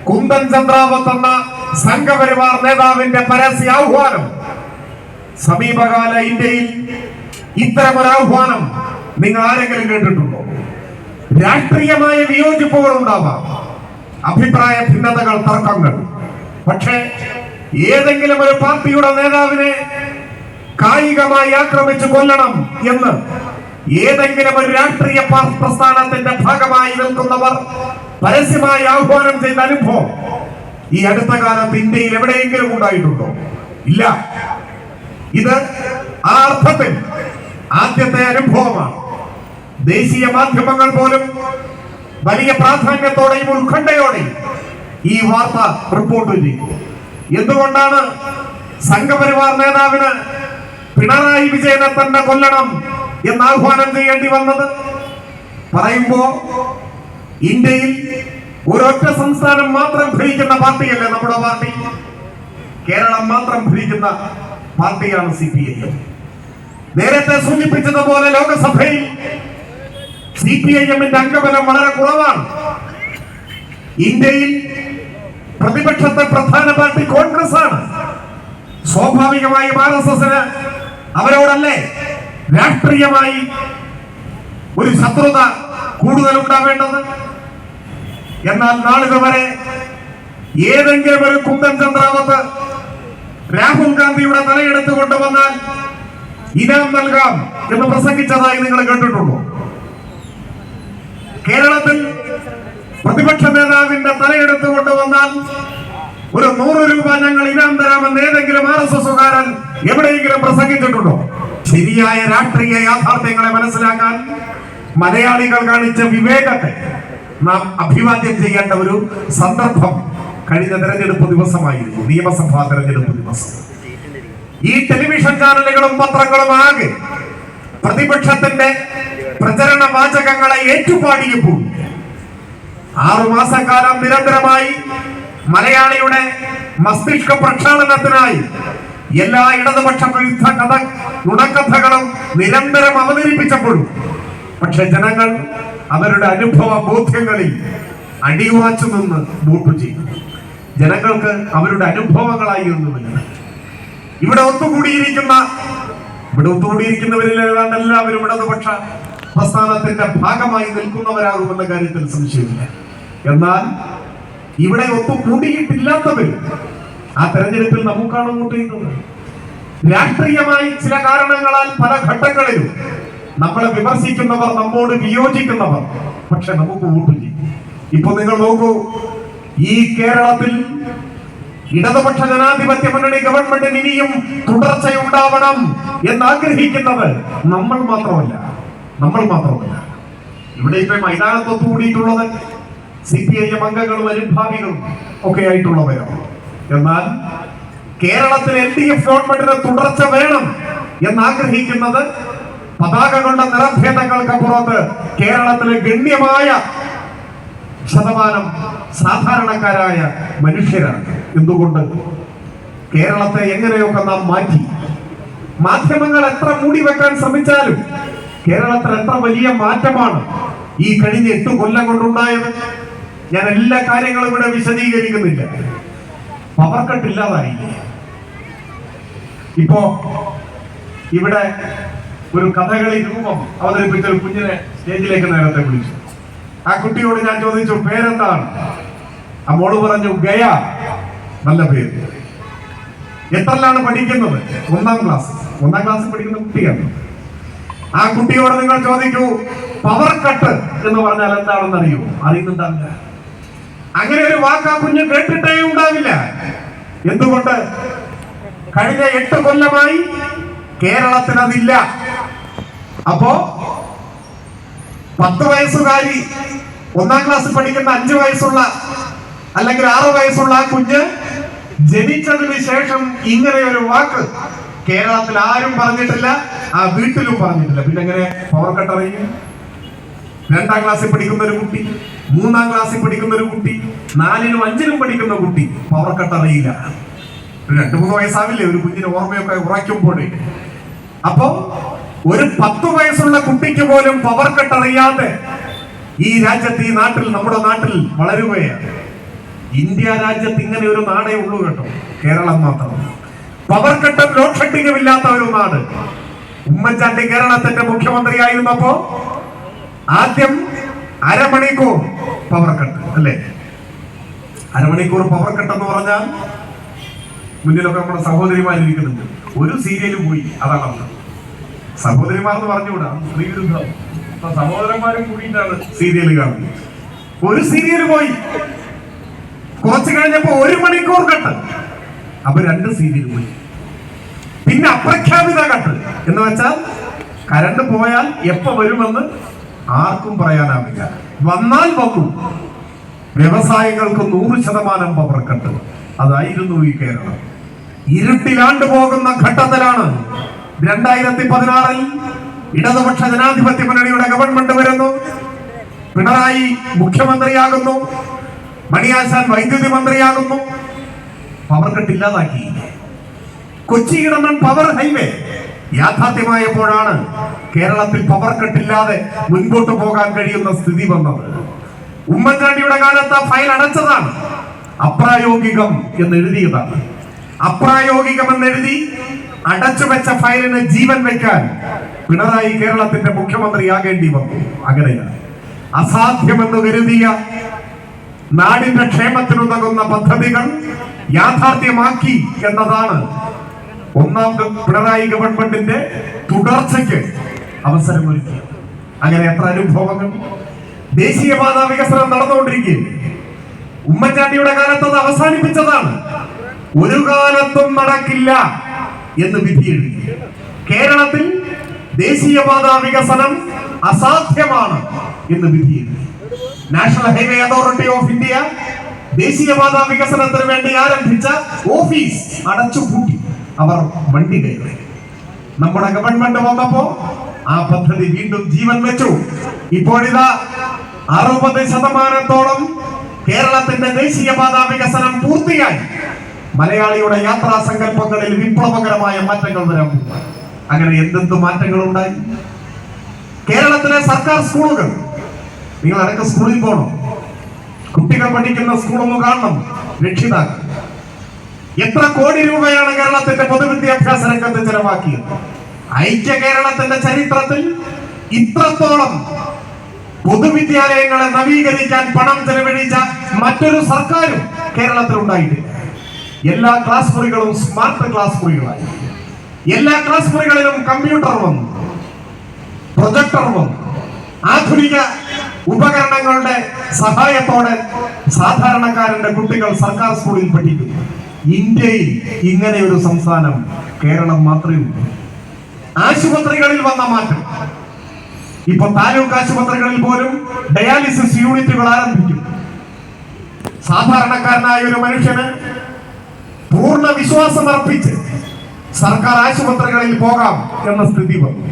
കുന്ദൻ ചന്ദ്രാവത്ത് എന്ന സംഘപരിവാർ നേതാവിന്റെ പരസ്യ ആഹ്വാനം. സമീപകാല ഇന്ത്യയിൽ ഇത്തരമൊരു ആഹ്വാനം നിങ്ങൾ ആരെങ്കിലും കേട്ടിട്ടുണ്ടോ? രാഷ്ട്രീയമായ വിയോജിപ്പുകൾ ഉണ്ടാവാം, അഭിപ്രായ ഭിന്നതകൾ, തർക്കങ്ങൾ. പക്ഷേ ഏതെങ്കിലും ഒരു പാർട്ടിയുടെ നേതാവിനെ കായികമായി ആക്രമിച്ചു കൊല്ലണം എന്ന് ഏതെങ്കിലും ഒരു രാഷ്ട്രീയ പ്രസ്ഥാനത്തിന്റെ ഭാഗമായി നിൽക്കുന്നവർ പരസ്യമായി ആഹ്വാനം ചെയ്ത അനുഭവം ഈ അടുത്ത കാലത്ത് ഇന്ത്യയിൽ എവിടെയെങ്കിലും ഉണ്ടായിട്ടുണ്ടോ? ഇല്ല. ഇത് ആ അർത്ഥത്തിൽ ആദ്യത്തെ അനുഭവമാണ്. ദേശീയ മാധ്യമങ്ങൾ പോലും വലിയ പ്രാധാന്യത്തോടെയും ഉത്കണ്ഠയോടെയും ഈ വാർത്ത റിപ്പോർട്ട് ചെയ്തു. എന്തുകൊണ്ടാണ് സംഘപരിവാർ നേതാവിന് പിണറായി വിജയനെ തന്നെ കൊല്ലണം എന്ന് ആഹ്വാനം ചെയ്യേണ്ടി വന്നത്? പറയുമ്പോ ഇന്ത്യയിൽ ഒരൊറ്റ സംസ്ഥാനം മാത്രം ഭരിക്കുന്ന പാർട്ടിയല്ലേ നമ്മുടെ പാർട്ടി? കേരളം മാത്രം ഭരിക്കുന്ന പാർട്ടിയാണ് CPIM. നേരത്തെ സൂചിപ്പിച്ചതുപോലെ ലോകസഭയിൽ CPIMന്റെ അംഗബലം വളരെ കുറവാണ്. ഇന്ത്യയിൽ പ്രതിപക്ഷത്തെ പ്രധാന പാർട്ടി കോൺഗ്രസ് ആണ്. സ്വാഭാവികമായും RSSന് അവരോടല്ലേ രാഷ്ട്രീയമായി ഒരു ശത്രുത കൂടുതൽ ഉണ്ടാവേണ്ടത്? എന്നാൽ നാളിതുവരെ ഏതെങ്കിലും ഒരു കുന്ദൻ ചന്ദ്രാവത്ത് രാഹുൽ ഗാന്ധിയുടെ തലയെടുത്ത് കൊണ്ടുവന്നാൽ ഇനാം നൽകാം എന്ന് പ്രസംഗിച്ചതായി നിങ്ങൾ കേട്ടിട്ടുണ്ടോ? കേരളത്തിൽ പ്രതിപക്ഷ നേതാവിന്റെ തലയെടുത്ത് കൊണ്ടുവന്നാൽ ഒരു 100 രൂപ ഞങ്ങൾ ഇനാം തരാമെന്ന് ഏതെങ്കിലും RSSകാരൻ എവിടെയെങ്കിലും പ്രസംഗിച്ചിട്ടുണ്ടോ? ശരിയായ രാഷ്ട്രീയ യാഥാർത്ഥ്യങ്ങളെ മനസ്സിലാക്കാൻ മലയാളികൾ കാണിച്ച വിവേകത്തെ നാം അഭിവാദ്യം ചെയ്യേണ്ട ഒരു സന്ദർഭം കഴിഞ്ഞ തെരഞ്ഞെടുപ്പ് ദിവസമായിരുന്നു, നിയമസഭാ തെരഞ്ഞെടുപ്പ് ദിവസം. ഈ ടെലിവിഷൻ ചാനലുകളും പത്രങ്ങളും ആകെ പ്രതിപക്ഷത്തിന്റെ പ്രചരണ വാചകങ്ങളെ ഏറ്റുപാടിയപ്പോൾ 6 മാസക്കാലം നിരന്തരമായി മലയാളിയുടെ മസ്തിഷ്ക പ്രക്ഷാളനത്തിനായി എല്ലാ ഇടതുപക്ഷ വിരുദ്ധ നുണക്കഥകളും നിരന്തരം അവതരിപ്പിച്ചപ്പോഴും പക്ഷെ ജനങ്ങൾ അവരുടെ അനുഭവ ബോധ്യങ്ങളിൽ അടിയുറച്ചു നിന്ന് വോട്ട് ചെയ്തു. ജനങ്ങൾക്ക് അവരുടെ അനുഭവങ്ങളായി ഒന്നുമില്ല. ഇവിടെ ഒത്തുകൂടിയിരിക്കുന്നവരിൽ ഏതാണ്ട് എല്ലാവരും ഇടതുപക്ഷ പ്രസ്ഥാനത്തിന്റെ ഭാഗമായി നിൽക്കുന്നവരാകുമെന്ന കാര്യത്തിൽ സംശയമില്ല. എന്നാൽ ഇവിടെ ഒത്തുകൂടിയിട്ടില്ലാത്തവർ ആ തെരഞ്ഞെടുപ്പിൽ നമുക്കാണ് വോട്ട് ചെയ്യുന്നത്. രാഷ്ട്രീയമായി ചില കാരണങ്ങളാൽ പല ഘട്ടങ്ങളിലും നമ്മളെ വിമർശിക്കുന്നവർ, നമ്മോട് വിയോജിക്കുന്നവർ പക്ഷെ നമുക്ക് വോട്ട് ചെയ്യും. ഇപ്പൊ നിങ്ങൾ നോക്കൂ, ഈ കേരളത്തിൽ ഇടതുപക്ഷ ജനാധിപത്യ മുന്നണി ഗവൺമെന്റിന് ഇനിയും തുടർച്ചയുണ്ടാവണം എന്നാഗ്രഹിക്കുന്നത് നമ്മൾ മാത്രമല്ല. ഇവിടെ ഇപ്പൊ മൈതാനത്ത് ഒത്തുകൂടിയിട്ടുള്ളത് CPIM അംഗങ്ങളും അനുഭാവികളും ഒക്കെ ആയിട്ടുള്ളവരാണ്. എന്നാൽ കേരളത്തിൽ LDF ഗവൺമെന്റിന് തുടർച്ച വേണം എന്നാഗ്രഹിക്കുന്നത് പതാകകളുടെ നിറഭേദങ്ങൾക്കപ്പുറത്ത് കേരളത്തിലെ ഗണ്യമായ ശതമാനം സാധാരണക്കാരായ മനുഷ്യരാണ്. എന്തുകൊണ്ട്? കേരളത്തെ എങ്ങനെയൊക്കെ നാം മാറ്റി. മാധ്യമങ്ങൾ എത്ര മൂടി വെക്കാൻ ശ്രമിച്ചാലും കേരളത്തിൽ എത്ര വലിയ മാറ്റമാണ് ഈ കഴിഞ്ഞ 8 കൊല്ലം കൊണ്ടുണ്ടായത്. ഞാൻ എല്ലാ കാര്യങ്ങളും ഇവിടെ വിശദീകരിക്കുന്നില്ല. പവർ കട്ട് ഇല്ലാതായി. ഇപ്പോ ഇവിടെ ഒരു കഥകളി രൂപം അവതരിപ്പിച്ച ഒരു കുഞ്ഞിനെ സ്റ്റേജിലേക്ക് നേരത്തെ വിളിച്ചു. ആ കുട്ടിയോട് ഞാൻ ചോദിച്ചു, പേരെന്താണ്? ആ മോള് പറഞ്ഞു, ഗയ. നല്ല പേര്. എത്രയിലാണ് പഠിക്കുന്നത്? 1ാം ക്ലാസ് പഠിക്കുന്ന കുട്ടിയാണ്. ആ കുട്ടിയോട് നിങ്ങൾ ചോദിക്കൂ, പവർ കട്ട് എന്ന് പറഞ്ഞാൽ എന്താണെന്ന് അറിയുന്നുണ്ടാവില്ല. അങ്ങനെ ഒരു വാക്ക് ആ കുഞ്ഞ് കേട്ടിട്ടേ ഉണ്ടാവില്ല. എന്തുകൊണ്ട്? കഴിഞ്ഞ 8 കൊല്ലമായി കേരളത്തിന് അതില്ല. അപ്പോ 10 വയസ്സുകാരി 1ാം ക്ലാസ്സിൽ പഠിക്കുന്ന 5 വയസ്സുള്ള അല്ലെങ്കിൽ 6 വയസ്സുള്ള ആ കുഞ്ഞ് ജനിച്ചതിന് ശേഷം ഇങ്ങനെ ഒരു വാക്ക് കേരളത്തിൽ ആരും പറഞ്ഞിട്ടില്ല, ആ വീട്ടിലും പറഞ്ഞിട്ടില്ല. പിന്നെ എങ്ങനെ പവർ കട്ട് അറിയും? 2ാം ക്ലാസ്സിൽ പഠിക്കുന്ന ഒരു കുട്ടി, 3ാം ക്ലാസ്സിൽ പഠിക്കുന്ന ഒരു കുട്ടി, 4ലും 5ലും പഠിക്കുന്ന കുട്ടി പവർ കട്ട് അറിയില്ല. 2-3 വയസ്സാവില്ലേ ഒരു കുഞ്ഞിന് ഓർമ്മയൊക്കെ ഉറയ്ക്കുമ്പോഴേ. അപ്പോ ഒരു 10 വയസ്സുള്ള കുട്ടിക്ക് പോലും പവർ കട്ട് അറിയാതെ ഈ രാജ്യത്ത്, ഈ നാട്ടിൽ, നമ്മുടെ നാട്ടിൽ വളരുകയാണ്. ഇന്ത്യ രാജ്യത്ത് ഇങ്ങനെ ഒരു നാടേ ഉള്ളൂ കേട്ടോ, കേരളം മാത്രം. പവർ കട്ടും ലോഡ് ഷെഡിങ്ങും ഇല്ലാത്ത ഒരു നാട്. ഉമ്മൻചാണ്ടി കേരളത്തിന്റെ മുഖ്യമന്ത്രിയായിരുന്നപ്പോ ആദ്യം അരമണിക്കൂർ പവർ കട്ട്, അല്ലേ? അരമണിക്കൂർ പവർ കട്ട് എന്ന് പറഞ്ഞാൽ മുന്നിലൊക്കെ നമ്മുടെ സഹോദരിമാരിരിക്കുന്നുണ്ട്, ഒരു സീരിയൽ പോയി, അതാണ്. സഹോദരിമാർ എന്ന് പറഞ്ഞുകൂടാ, സ്ത്രീവിരുദ്ധം. സഹോദരന്മാരും കൂടിയിട്ടാണ് സീരിയൽ കാണുന്നത്. ഒരു സീരിയൽ പോയി, കുറച്ച് കഴിഞ്ഞപ്പോ 1 മണിക്കൂർ കട്ട്, അപ്പൊ 2 സീരിയൽ പോയി. പിന്നെ അപ്രഖ്യാപിത കട്ട് എന്ന് വെച്ചാൽ കരണ്ട് പോയാൽ എപ്പോ വരുമെന്ന് ആർക്കും പറയാനാവില്ല. വന്നാൽ വന്നു. വ്യവസായങ്ങൾക്ക് 100% പവർ കട്ട്. അതായിരുന്നു ഈ കേരളം. ഇരുട്ടിലാണ്ട് പോകുന്ന ഘട്ടത്തിലാണ് 2016 ഇടതുപക്ഷ ജനാധിപത്യ മുന്നണിയുടെ ഗവൺമെന്റ് വരുന്നു. പിണറായി മുഖ്യമന്ത്രിയാകുന്നു, മണിയാശാൻ വൈദ്യുതി മന്ത്രിയാകുന്നു. പവർ കട്ട് ഇല്ലാതാക്കി. കൊച്ചി ഇടമൺ പവർ ഹൈവേ യാഥാർത്ഥ്യമായപ്പോഴാണ് കേരളത്തിൽ പവർ കട്ടില്ലാതെ മുൻപോട്ട് പോകാൻ കഴിയുന്ന സ്ഥിതി വന്നത്. ഉമ്മൻചാണ്ടിയുടെ കാലത്ത് ഫയൽ അടച്ചതാണ്. അപ്രായോഗികം എന്ന് എഴുതിയതാണ്. അപ്രായോഗികം എന്നെഴുതി അടച്ചു വെച്ച ഫയലിന് ജീവൻ വെക്കാൻ പിണറായി കേരളത്തിന്റെ മുഖ്യമന്ത്രിയാകേണ്ടി വന്നു. അങ്ങനെയാണ് അസാധ്യമെന്ന് കരുതിയ നാടിന്റെ ക്ഷേമത്തിനുതകുന്ന പദ്ധതികൾ യാഥാർത്ഥ്യമാക്കി എന്നതാണ് ഒന്നാം പിണറായി ഗവൺമെന്റിന്റെ തുടർച്ചയ്ക്ക് അവസരമൊരുക്കിയത്. അങ്ങനെ എത്ര അനുഭവങ്ങൾ. ദേശീയപാത വികസനം നടന്നുകൊണ്ടിരിക്കുകയും ഉമ്മൻചാണ്ടിയുടെ കാലത്ത് അത് അവസാനിപ്പിച്ചതാണ്. ഒരു കാലത്തും നടക്കില്ല എന്ന് വിധിയെഴുതി. കേരളത്തിൽ ദേശീയപാത വികസനം അസാധ്യമാണ് എന്ന് വിധിയെഴുതി. National Highway Authority of India ദേശീയപാത വികസനത്തിന് വേണ്ടി ആരംഭിച്ച ഓഫീസ് അടച്ചുപൂട്ടി. അവർ വണ്ടി കയറി. നമ്മുടെ ഗവൺമെന്റ് വന്നപ്പോ ആ പദ്ധതി വീണ്ടും ജീവൻ വെച്ചു. ഇപ്പോഴിതാ 60% കേരളത്തിന്റെ ദേശീയപാത വികസനം പൂർത്തിയായി. മലയാളിയുടെ യാത്രാ സങ്കല്പങ്ങളിൽ വിപ്ലവകരമായ മാറ്റങ്ങൾ വരാൻ പോകുന്നു. അങ്ങനെ എന്തെന്ത് മാറ്റങ്ങൾ ഉണ്ടായി. കേരളത്തിലെ സർക്കാർ സ്കൂളുകൾ, നിങ്ങൾ അടക്കം സ്കൂളിൽ പോകണം, കുട്ടികൾ പഠിക്കുന്ന സ്കൂളൊന്ന് കാണണം. രക്ഷിതാക്കൾ എത്ര കോടി രൂപയാണ് കേരളത്തിന്റെ പൊതുവിദ്യാഭ്യാസ രംഗത്ത് ചെലവാക്കിയത്. ഐക്യ കേരളത്തിന്റെ ചരിത്രത്തിൽ ഇത്രത്തോളം പൊതുവിദ്യാലയങ്ങളെ നവീകരിക്കാൻ പണം ചെലവഴിച്ച മറ്റൊരു സർക്കാരും കേരളത്തിൽ ഉണ്ടായിട്ടില്ല. എല്ലാ ക്ലാസ് മുറികളും സ്മാർട്ട് ക്ലാസ് മുറികളായി. എല്ലാ ക്ലാസ് മുറികളിലും കമ്പ്യൂട്ടർ വന്നു, പ്രൊജക്ടർ വന്നു. ആധുനിക ഉപകരണങ്ങളുടെ സഹായത്തോടെ സാധാരണക്കാരന്റെ കുട്ടികൾ സർക്കാർ സ്കൂളിൽ പഠിക്കുന്നു. ഇന്ത്യയിൽ ഇങ്ങനെ ഒരു സംസ്ഥാനം കേരളം മാത്രമേ ഉള്ളൂ. ആശുപത്രികളിൽ വന്ന മാറ്റം. ഇപ്പൊ താലൂക്ക് ആശുപത്രികളിൽ പോലും ഡയാലിസിസ് യൂണിറ്റുകൾ ആരംഭിക്കും. സാധാരണക്കാരനായ ഒരു മനുഷ്യന് പൂർണ്ണ വിശ്വാസം അർപ്പിച്ച് സർക്കാർ ആശുപത്രികളിൽ പോകാം എന്ന സ്ഥിതി വന്നു.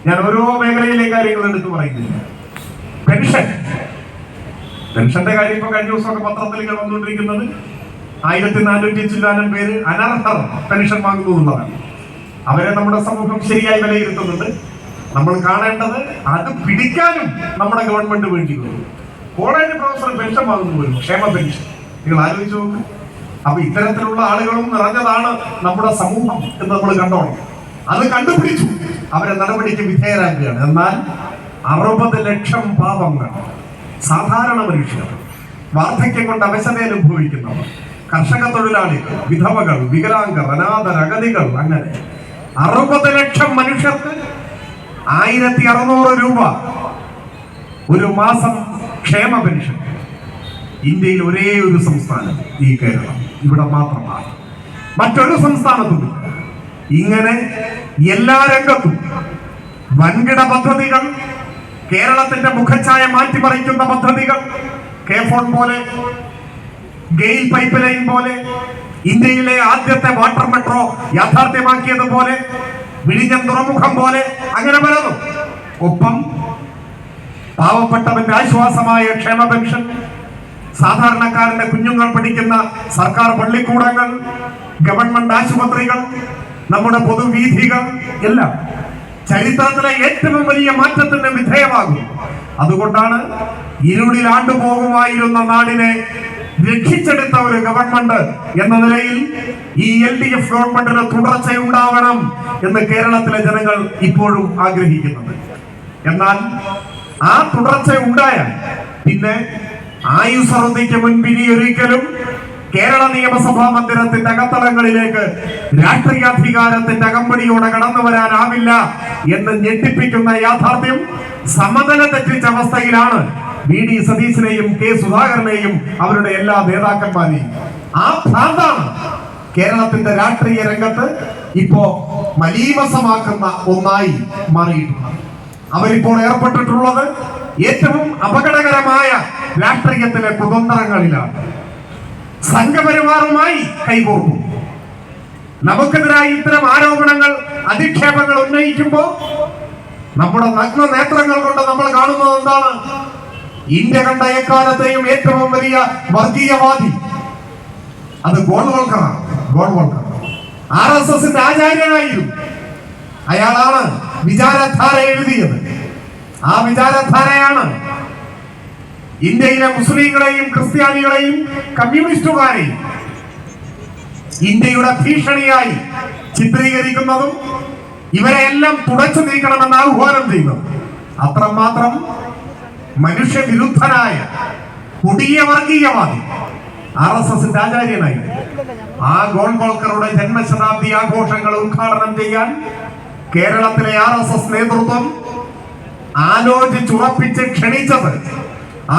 ഞാൻ ഓരോ മേഖലയിലെ കാര്യങ്ങൾ എടുത്തു പറയുന്നില്ല. പെൻഷന്റെ കാര്യം ഇപ്പൊ കഴിഞ്ഞ ദിവസമൊക്കെ പത്രത്തിൽ വന്നുകൊണ്ടിരിക്കുന്നത് 1400 ചില്ലാനം പേര് അനർഹർ പെൻഷൻ വാങ്ങുന്നു എന്നുള്ളതാണ്. അവരെ നമ്മുടെ സമൂഹം ശരിയായി വിലയിരുത്തുന്നുണ്ട്. നമ്മൾ കാണേണ്ടത് അത് പിടിക്കാനും നമ്മുടെ ഗവൺമെന്റ് വേണ്ടി വരും. കോളേജ് പ്രൊഫസർ പെൻഷൻ വാങ്ങുന്നു വരും, ക്ഷേമ പെൻഷൻ. നിങ്ങൾ ആലോചിച്ച് നോക്ക്. അപ്പൊ ഇത്തരത്തിലുള്ള ആളുകളും നിറഞ്ഞതാണ് നമ്മുടെ സമൂഹം എന്ന് നമ്മൾ കണ്ടോണം. അത് കണ്ടുപിടിച്ചു, അവരെ നടപടിക്ക് വിധേയരാക്കുകയാണ്. എന്നാൽ 60 ലക്ഷം പാവങ്ങൾ, സാധാരണ മനുഷ്യർ, വാർദ്ധക്യം കൊണ്ട് അവശത അനുഭവിക്കുന്നവർ, കർഷക തൊഴിലാളികൾ, വിധവകൾ, വികലാംഗർ, അനാഥർ, അഗതികൾ, അങ്ങനെ 60 ലക്ഷം മനുഷ്യർക്ക് 1600 രൂപ ഒരു മാസം ക്ഷേമ പെൻഷൻ. ഇന്ത്യയിൽ ഒരേ ഒരു സംസ്ഥാനം ഈ കേരളം, ഇവിടെ മാത്രമാണ്. മറ്റൊരു സംസ്ഥാനത്തും ഇങ്ങനെ എല്ലാ രംഗത്തും വൻകിട പദ്ധതികൾ, കേരളത്തിന്റെ മുഖച്ഛായ മാറ്റിമറിക്കുന്ന പദ്ധതികൾ, കെ4 പോലെ, ഗെയിൽ പൈപ്പ് ലൈൻ പോലെ, ഇന്ത്യയിലെ ആദ്യത്തെ വാട്ടർ മെട്രോ യാഥാർത്ഥ്യമാക്കിയതുപോലെ, വിഴിഞ്ഞം തുറമുഖം പോലെ, അങ്ങനെ പലതും. ഒപ്പം പാവപ്പെട്ടവന്റെ ആശ്വാസമായ ക്ഷേമ പെൻഷൻ, സാധാരണക്കാരന്റെ കുഞ്ഞുങ്ങൾ പഠിക്കുന്ന സർക്കാർ പള്ളിക്കൂടങ്ങൾ, ഗവൺമെന്റ് ആശുപത്രികൾ, നമ്മുടെ പൊതുവീഥികൾ എല്ലാം ചരിത്രത്തിലെ ഏറ്റവും വലിയ മാറ്റത്തിന് വിധേയമാകും. അതുകൊണ്ടാണ് ഇരുളിൽ ആണ്ടുപോകുമായിരുന്ന നാടിനെ രക്ഷിച്ചെടുത്ത ഒരു ഗവൺമെന്റ് എന്ന നിലയിൽ ഈ LDF ഗവൺമെന്റിന് തുടർച്ചയുണ്ടാവണം എന്ന് കേരളത്തിലെ ജനങ്ങൾ ഇപ്പോഴും ആഗ്രഹിക്കുന്നത്. എന്നാൽ ആ തുടർച്ച ഉണ്ടായാൽ പിന്നെ ആയുസ്സറുതിക്ക് മുൻപ് ഇനി ഒരിക്കലും കേരള നിയമസഭാ മന്ദിരത്തിന്റെ അകത്തളങ്ങളിലേക്ക് രാഷ്ട്രീയാധികാരത്തിന്റെ അകമ്പടിയോടെ കടന്നു വരാനാവില്ല എന്ന് ഞെട്ടിപ്പിക്കുന്ന യാഥാർത്ഥ്യം സമനില തെറ്റിച്ച അവസ്ഥയിലാണ് VD സതീശനെയും K സുധാകരനെയും അവരുടെ എല്ലാ നേതാക്കന്മാരെയും. ആ ഭ്രാന്താണ് കേരളത്തിന്റെ രാഷ്ട്രീയ രംഗത്ത് ഇപ്പോ മലീമസമാക്കുന്ന ഒന്നായി മാറിയിട്ടുള്ളത്. അവരിപ്പോൾ ഏർപ്പെട്ടിട്ടുള്ളത് ഏറ്റവും അപകടകരമായ രാഷ്ട്രീയത്തിലെ കുതന്ത്രങ്ങളിലാണ്. സംഘപരിവാറുമായി കൈകോർക്കും. നമുക്കെതിരായി ഇത്തരം ആരോപണങ്ങൾ, അധിക്ഷേപങ്ങൾ ഉന്നയിക്കുമ്പോൾ നമ്മുടെ നഗ്ന നേത്രങ്ങൾ കൊണ്ട് നമ്മൾ കാണുന്നത് എന്താണ്? ഇന്ത്യ കണ്ട എക്കാലത്തെയും ഏറ്റവും വലിയ വർഗീയവാദി അത് ഗോൾവൾക്കറാണ്. ഗോൾവൾക്കർ RSSന്റെ ആചാര്യനായിരുന്നു. അയാളാണ് വിചാരധാര എഴുതിയത്. ആ വിചാരധാരയാണ് ഇന്ത്യയിലെ മുസ്ലിങ്ങളെയും ക്രിസ്ത്യാനികളെയും കമ്മ്യൂണിസ്റ്റുകാരെയും ഇന്ത്യയുടെ ഭീഷണിയായി ചിത്രീകരിക്കുന്നതും ഇവരെയെല്ലാം തുടച്ചു നീക്കണമെന്ന് ആഹ്വാനം ചെയ്യുന്നത്. അത്രമാത്രം മനുഷ്യവിരുദ്ധനായ കൊടിയ വർഗീയവാദി RSSന്റെ ആചാര്യനായി. ആ ഗോൾവൾക്കറുടെ ജന്മശതാബ്ദി ആഘോഷങ്ങൾ ഉദ്ഘാടനം ചെയ്യാൻ കേരളത്തിലെ RSS നേതൃത്വം ആലോചിച്ചുറപ്പിച്ച് ക്ഷണിച്ചത്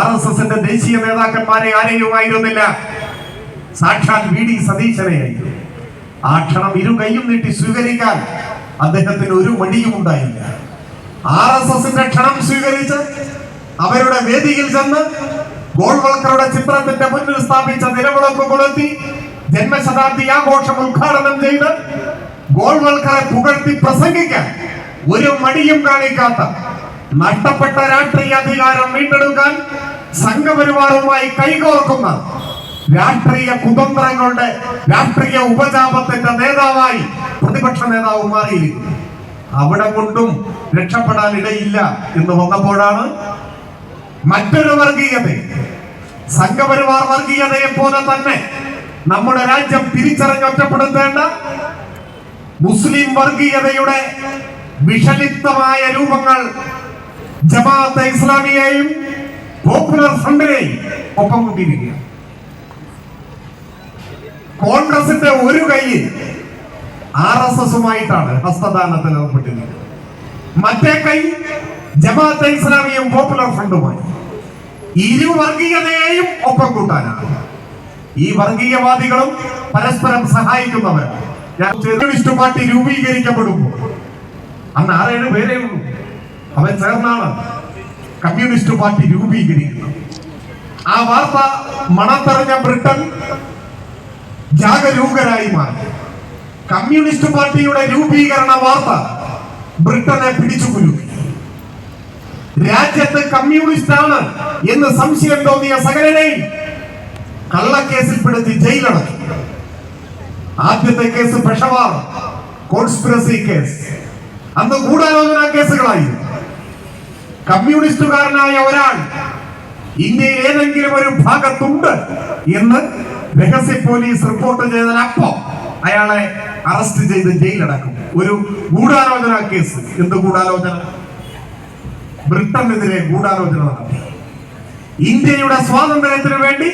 RSSന്റെ ദേശീയ നേതാക്കന്മാരെ ആരെയുമായിരുന്നില്ല, സാക്ഷാൽ VD സതീശനെയായിരുന്നു. ആ ക്ഷണം ഇരു കൈയും നീട്ടി സ്വീകരിക്കാൻ അദ്ദേഹത്തിന് ഒരു മടിയും ഉണ്ടായില്ല. RSSന്റെ ക്ഷണം സ്വീകരിച്ച് അവരുടെ വേദിയിൽ ചെന്ന് ഗോൾവൾക്കറുടെ ചിത്രത്തിന്റെ മുന്നിൽ സ്ഥാപിച്ച നിലവിളക്ക് കൊളുത്തി ജന്മശതാബ്ദി ആഘോഷം ഉദ്ഘാടനം ചെയ്ത് ഗോൾവൾക്കറെ പുകഴ്ത്തി പ്രസംഗിക്കാൻ ഒരു മടിയും കാണിക്കാത്ത, നഷ്ടപ്പെട്ട രാഷ്ട്രീയ അധികാരം വീണ്ടെടുക്കാൻ സംഘപരിവാറുമായി കൈകോർക്കുന്ന രാഷ്ട്രീയ കുതന്ത്രങ്ങളുടെ രാഷ്ട്രീയ ഉപജാപത്തിന്റെ നേതാവായി പ്രതിപക്ഷ നേതാവ് മാറിയിരിക്കുന്നു. അവിടെ കൊണ്ടും രക്ഷപ്പെടാൻ ഇടയില്ല എന്ന് വന്നപ്പോഴാണ് മറ്റൊരു വർഗീയത, സംഘപരിവാർ വർഗീയതയെ പോലെ തന്നെ നമ്മുടെ രാജ്യം തിരിച്ചറിഞ്ഞ് ഒറ്റപ്പെടുത്തേണ്ട മുസ്ലിം വർഗീയതയുടെ വിഷലിപ്തമായ രൂപങ്ങൾ ജമാഅത്തെ ഇസ്ലാമിയെയും പോപ്പുലർ ഫ്രണ്ടിനെയും ഒപ്പം കൂട്ടിയിരിക്കുകയാണ്. കോൺഗ്രസിന്റെ ഒരു കൈയിൽ RSSുമായിട്ടാണ് ഹസ്തദാനത്തിൽ ഏർപ്പെട്ടിരിക്കുന്നത്. മറ്റേ കൈ ജമാഅത്തെ ഇസ്ലാമിയും പോപ്പുലർ ഫ്രണ്ടുമായി. ഇരു വർഗീയതയെയും ഒപ്പം കൂട്ടാനാണ്. ഈ വർഗീയവാദികളും പരസ്പരം സഹായിക്കുന്നവരാണ്. കമ്മ്യൂണിസ്റ്റ് പാർട്ടി രൂപീകരിക്കപ്പെടുമ്പോൾ അന്ന് 6-7 പേരേ ഉള്ളൂ. അവൻ ചേർന്നാണ് കമ്മ്യൂണിസ്റ്റ് പാർട്ടി രൂപീകരിക്കുന്നത്. ആ വാർത്ത മണത്തറിഞ്ഞ ബ്രിട്ടൻ ജാഗരൂകരായി മാറി. കമ്മ്യൂണിസ്റ്റ് പാർട്ടിയുടെ രൂപീകരണ വാർത്ത ബ്രിട്ടനെ പിടിച്ചു കുലുക്കി. രാജ്യത്ത് കമ്മ്യൂണിസ്റ്റ് ആണ് എന്ന് സംശയം തോന്നിയ സകലരെയും കള്ളക്കേസിൽപ്പെടുത്തി ജയിലടച്ചു. ആദ്യത്തെ കേസ് പെഷവാർ കോൺസ്പിറസി കേസ്. അന്ന് ഗൂഢാലോചന കേസുകളായിരുന്നു. കമ്മ്യൂണിസ്റ്റുകാരനായ ഒരാൾ ഇന്ത്യയിൽ ഏതെങ്കിലും ഒരു ഭാഗത്തുണ്ട് എന്ന് രഹസ്യ പോലീസ് റിപ്പോർട്ട് ചെയ്തതിനപ്പം അയാളെ അറസ്റ്റ് ചെയ്ത് ജയിലടക്കും. ഒരു ഗൂഢാലോചന കേസ്. എന്ത് ഗൂഢാലോചന? ബ്രിട്ടനെതിരെ ഗൂഢാലോചന നടത്തി. ഇന്ത്യയുടെ സ്വാതന്ത്ര്യത്തിന് വേണ്ടി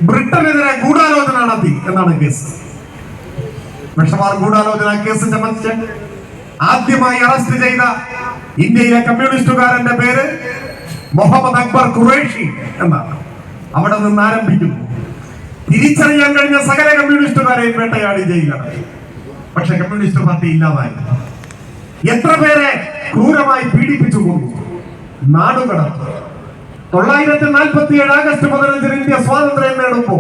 ബ്രിട്ടനെതിരെ ഗൂഢാലോചന നടത്തി എന്നാണ് കേസ്. പെഷവാർ ഗൂഢാലോചന കേസ് സംബന്ധിച്ച് ആദ്യമായി അറസ്റ്റ് ചെയ്ത ഇന്ത്യയിലെ കമ്മ്യൂണിസ്റ്റുകാരന്റെ പേര് മുഹമ്മദ് അക്ബർ ഖുറേഷി എന്നാണ്. അവിടെ നിന്ന് ആരംഭിക്കുന്നു. തിരിച്ചറിയാൻ കഴിഞ്ഞ സകല കമ്മ്യൂണിസ്റ്റുകാരെയും വേട്ടയാടി ജയിലടക്കി. പക്ഷെ കമ്മ്യൂണിസ്റ്റ് പാർട്ടി ഇല്ലാതായി. എത്ര പേരെ ക്രൂരമായി പീഡിപ്പിച്ചു കൊന്നു, നാടുകടന്നു. 947 ആഗസ്റ്റ് 15 ഇന്ത്യ സ്വാതന്ത്ര്യം നേടുമ്പോ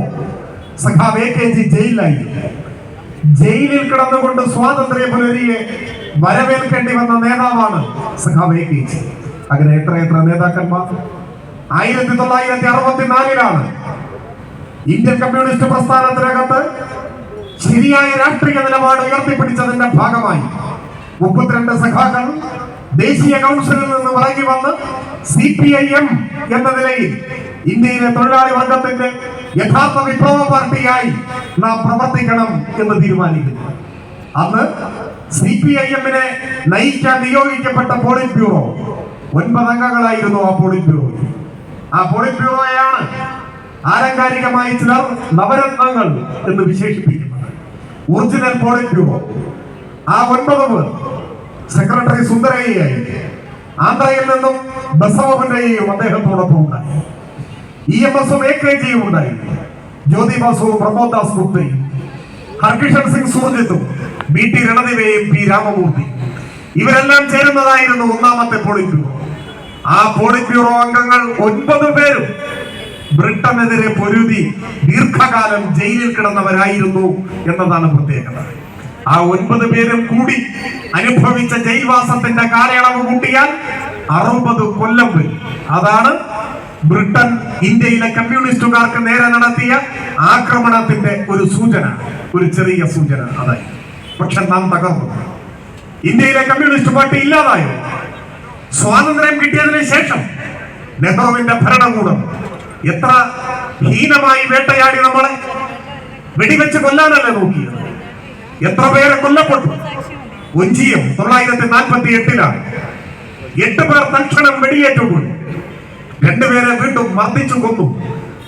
സഖാവ് AKG ജയിലിലായിരുന്നു. ജയിലിൽ കിടന്നുകൊണ്ട് സ്വാതന്ത്ര്യ പുലരിയെ വരവേൽക്കേണ്ടി വന്ന നേതാവാണ് സഖാവ് AKG. അങ്ങനെ എത്ര നേതാക്കന്മാർ. 1964 ഇന്ത്യൻ കമ്മ്യൂണിസ്റ്റ് പ്രസ്ഥാനത്തിനകത്ത് ശരിയായ രാഷ്ട്രീയ നിലപാട് ഉയർത്തിപ്പിടിച്ചതിന്റെ ഭാഗമായി 32 സഖാക്കൾ ദേശീയ കൗൺസിലിൽ നിന്ന് ഇറങ്ങി വന്ന് CPIM എന്ന നിലയിൽ ഇന്ത്യയിലെ തൊഴിലാളി വർഗത്തിന്റെ യഥാർത്ഥ വിപ്ലവ പാർട്ടിയായി നാം പ്രവർത്തിക്കണം എന്ന് തീരുമാനിക്കുന്നു. അന്ന് CPIM-നെ നയിക്കാൻ നിയോഗിക്കപ്പെട്ട പോളിറ്റ് ബ്യൂറോ 9 അംഗങ്ങളായിരുന്നു. ആ പോളിറ്റ് ബ്യൂറോയാണ് ആലങ്കാരികമായി ചിലർ നവരത്നങ്ങൾ എന്ന് വിശേഷിപ്പിക്കുന്നത്. ഒറിജിനൽ പോളിറ്റ് ബ്യൂറോ ആ 9 പേർ സെക്രട്ടറി സുന്ദരയ്യയായി, ആന്ധ്രയിൽ നിന്നും ബസവപുരയ്യയും അദ്ദേഹത്തോടൊപ്പം ഉണ്ടായി, EMSഉം AKGയും ഉണ്ടായി, ജ്യോതി ബസുവും പ്രമോദ് ദാസ് ഗുപ്തയും, ഹർകിഷൻ സിംഗ് സൂർജിത്തും, BT രണദിവയും, P രാമമൂർത്തി, ഇവരെല്ലാം ചേരുന്നതായിരുന്നു ഒന്നാമത്തെ പോളിറ്റ് ബ്യൂറോ. ആ പോളിറ്റ് ബ്യൂറോ അംഗങ്ങൾ 9 പേരും ബ്രിട്ടനെതിരെ പൊരുതി ദീർഘകാലം ജയിലിൽ കിടന്നവരായിരുന്നു എന്നതാണ് പ്രത്യേകത. ആ 9 പേരും കൂടി അനുഭവിച്ച ജയിൽവാസത്തിന്റെ കാലയളവ് കൂട്ടിയാൽ 60 കൊല്ലം വരും. അതാണ് ബ്രിട്ടൻ ഇന്ത്യയിലെ കമ്മ്യൂണിസ്റ്റുകാർക്ക് നേരെ നടത്തിയ ആക്രമണത്തിന്റെ ഒരു സൂചന, ഒരു ചെറിയ സൂചന അതായി. പക്ഷെ നാം തകർന്നു. ഇന്ത്യയിലെ കമ്മ്യൂണിസ്റ്റ് പാർട്ടി ഇല്ലാതായോ? സ്വാതന്ത്ര്യം കിട്ടിയതിനു ശേഷം നെഹ്റുവിന്റെ ഭരണകൂടം എത്ര ഹീനമായി വേട്ടയാടി നമ്മളെ, വെടിവെച്ച് കൊല്ലാനല്ലേ നോക്കിയത്. എത്ര പേരെ കൊല്ലപ്പെട്ടു. ഒഞ്ചിയം 1948-ലാണ് 8 പേർ തൽക്ഷണം വെടിയേറ്റുകൊണ്ടു, 2 പേരെ വീണ്ടും മർദ്ദിച്ചു കൊന്നു.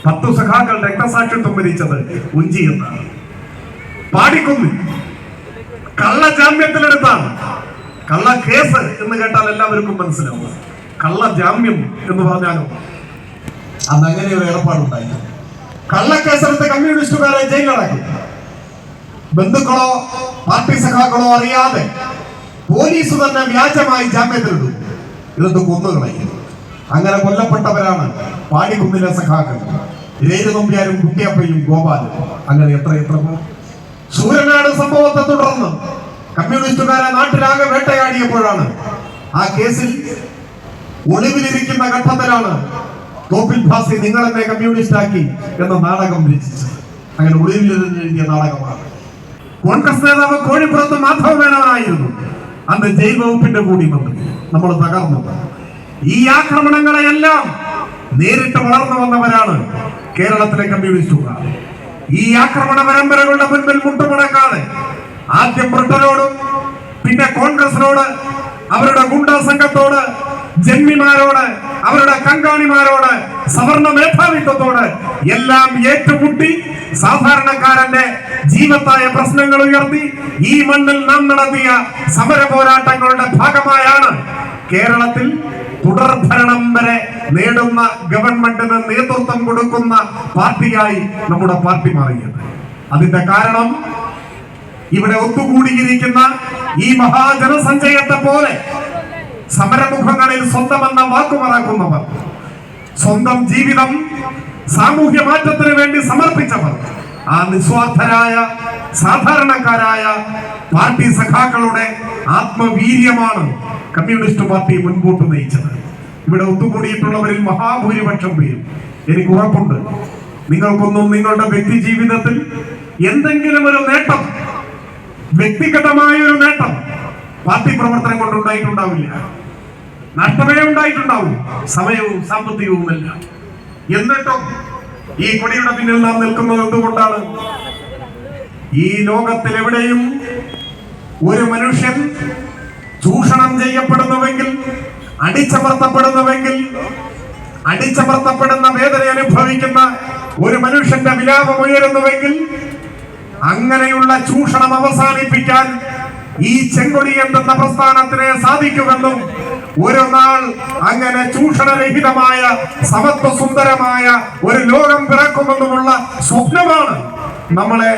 10 സഖാക്കൾ രക്തസാക്ഷിത്വം വരിച്ചത് ഒഞ്ചിയെന്നാണ്. പാടിക്കൊന്നു കള്ള ജാമ്യത്തിലെടുത്താണ്. കള്ള കേസ് എന്ന് കേട്ടാൽ എല്ലാവർക്കും മനസ്സിലാവും. കള്ള ജാമ്യം എന്ന് പറഞ്ഞാലോ അന്ന് അങ്ങനെ ഒരു ഏർപ്പാടുണ്ടായി. കള്ളക്കേസെടുത്ത് കമ്മ്യൂണിസ്റ്റുകാരെ ജയിലിലടക്കി. ബന്ധുക്കളോ പാർട്ടി സഖാക്കളോ അറിയാതെ പോലീസ് തന്നെ വ്യാജമായി ജാമ്യത്തിലിടും, ഇതൊക്കെ കൊന്നുകളയും. അങ്ങനെ കൊല്ലപ്പെട്ടവരാണ് പാടിക്കുന്നിലെ സഖാക്കൾ രേരുനമ്പ്യാരും കുട്ടിയപ്പയും ഗോപാലും. അങ്ങനെ എത്ര പേർ. സൂര്യനാട് സംഭവത്തെ തുടർന്ന് കമ്മ്യൂണിസ്റ്റുകാരെ നാട്ടിലാകെ വേട്ടയാടിയപ്പോഴാണ് ആ കേസിൽ ഒളിവിലിരിക്കുന്ന ഘട്ടത്തിലാണ് തോപ്പിൽ ഭാസി നിങ്ങളെന്നെ കമ്മ്യൂണിസ്റ്റ് ആക്കി എന്ന നാടകം രചിച്ചത്. അങ്ങനെ ഒളിവിലെഴുതിയ നാടകമാണ്. കോൺഗ്രസ് നേതാവ് കോഴിപ്പുറത്ത് മാധവ മേനോനായിരുന്നു അന്ന് ജയിൽ വകുപ്പിന്റെ കൂടി മന്ത്രി. നമ്മൾ തകർന്നു. ഈ ആക്രമണങ്ങളെയെല്ലാം നേരിട്ട് വളർന്നു വന്നവരാണ് കേരളത്തിലെ കമ്മ്യൂണിസ്റ്റുകാർ. ഈ ആക്രമണ പരമ്പരകളുടെ മുൻപിൽ മുട്ടുമുടക്കാതെ ആദ്യം ബ്രിട്ടനോടും പിന്നെ കോൺഗ്രസിനോട്, അവരുടെ ഗുണ്ടാ സംഘത്തോട്, ജന്മിമാരോട്, അവരുടെ കങ്കാണിമാരോട്, സവർണ മേധാവിത്വത്തോട് എല്ലാം ഏറ്റുമുട്ടി സാധാരണക്കാരന്റെ ജീവത്തായ പ്രശ്നങ്ങൾ ഉയർത്തി ഈ മണ്ണിൽ നാം നടത്തിയ സമര പോരാട്ടങ്ങളുടെ ഭാഗമായാണ് കേരളത്തിൽ തുടർഭരണം വരെ നേടുന്ന ഗവൺമെന്റിന് നേതൃത്വം കൊടുക്കുന്ന പാർട്ടിയായി നമ്മുടെ പാർട്ടി മാറിയത്. അതിന്റെ കാരണം ഇവിടെ ഒത്തുകൂടിയിരിക്കുന്ന ഈ മഹാജനസഞ്ചയത്തെ പോലെ സമരമുഖങ്ങളിൽ സ്വന്തമെന്ന വാക്കുമറക്കുന്നവർ, സ്വന്തം ജീവിതം സാമൂഹ്യ മാറ്റത്തിന് വേണ്ടി സമർപ്പിച്ചവർ, ആ നിസ്വാർത്ഥരായ സാധാരണക്കാരായ പാർട്ടി സഖാക്കളുടെ ആത്മവീര്യമാണ് കമ്മ്യൂണിസ്റ്റ് പാർട്ടി മുൻപോട്ട് നയിച്ചത്. ഇവിടെ ഒത്തുകൂടിയിട്ടുള്ളവരിൽ മഹാഭൂരിപക്ഷം പേരും എനിക്ക് ഉറപ്പുണ്ട്, നിങ്ങൾക്കൊന്നും നിങ്ങളുടെ വ്യക്തി ജീവിതത്തിൽ എന്തെങ്കിലും ഒരു നേട്ടം, വ്യക്തിഗതമായ ഒരു നേട്ടം പാർട്ടി പ്രവർത്തനം കൊണ്ടുണ്ടായിട്ടുണ്ടാവില്ല. നഷ്ടമേ ഉണ്ടായിട്ടുണ്ടാവും, സമയവും സാമ്പത്തികവുമല്ല. എന്നിട്ടും ഈ കൊടിയുടെ പിന്നിൽ നാം നിൽക്കുന്നത് എന്തുകൊണ്ടാണ്? ഈ ലോകത്തിൽ എവിടെയും ഒരു മനുഷ്യൻ ചൂഷണം ചെയ്യപ്പെടുന്നുവെങ്കിൽ, അടിച്ചമർത്തപ്പെടുന്ന വേദന അനുഭവിക്കുന്ന ഒരു മനുഷ്യന്റെ വിലാപം ഉയരുന്നുവെങ്കിൽ, അങ്ങനെയുള്ള ചൂഷണം അവസാനിപ്പിക്കാൻ ഈ ചെങ്കൊടി എന്ന പ്രസ്ഥാനത്തിനെ സാധിക്കുമെന്നും ഒരു നാൾ അങ്ങനെ ചൂഷണരഹിതമായ സമത്വ സുന്ദരമായ ഒരു ലോകം പിറക്കുമെന്നുമുള്ള സ്വപ്നമാണ് നമ്മളെ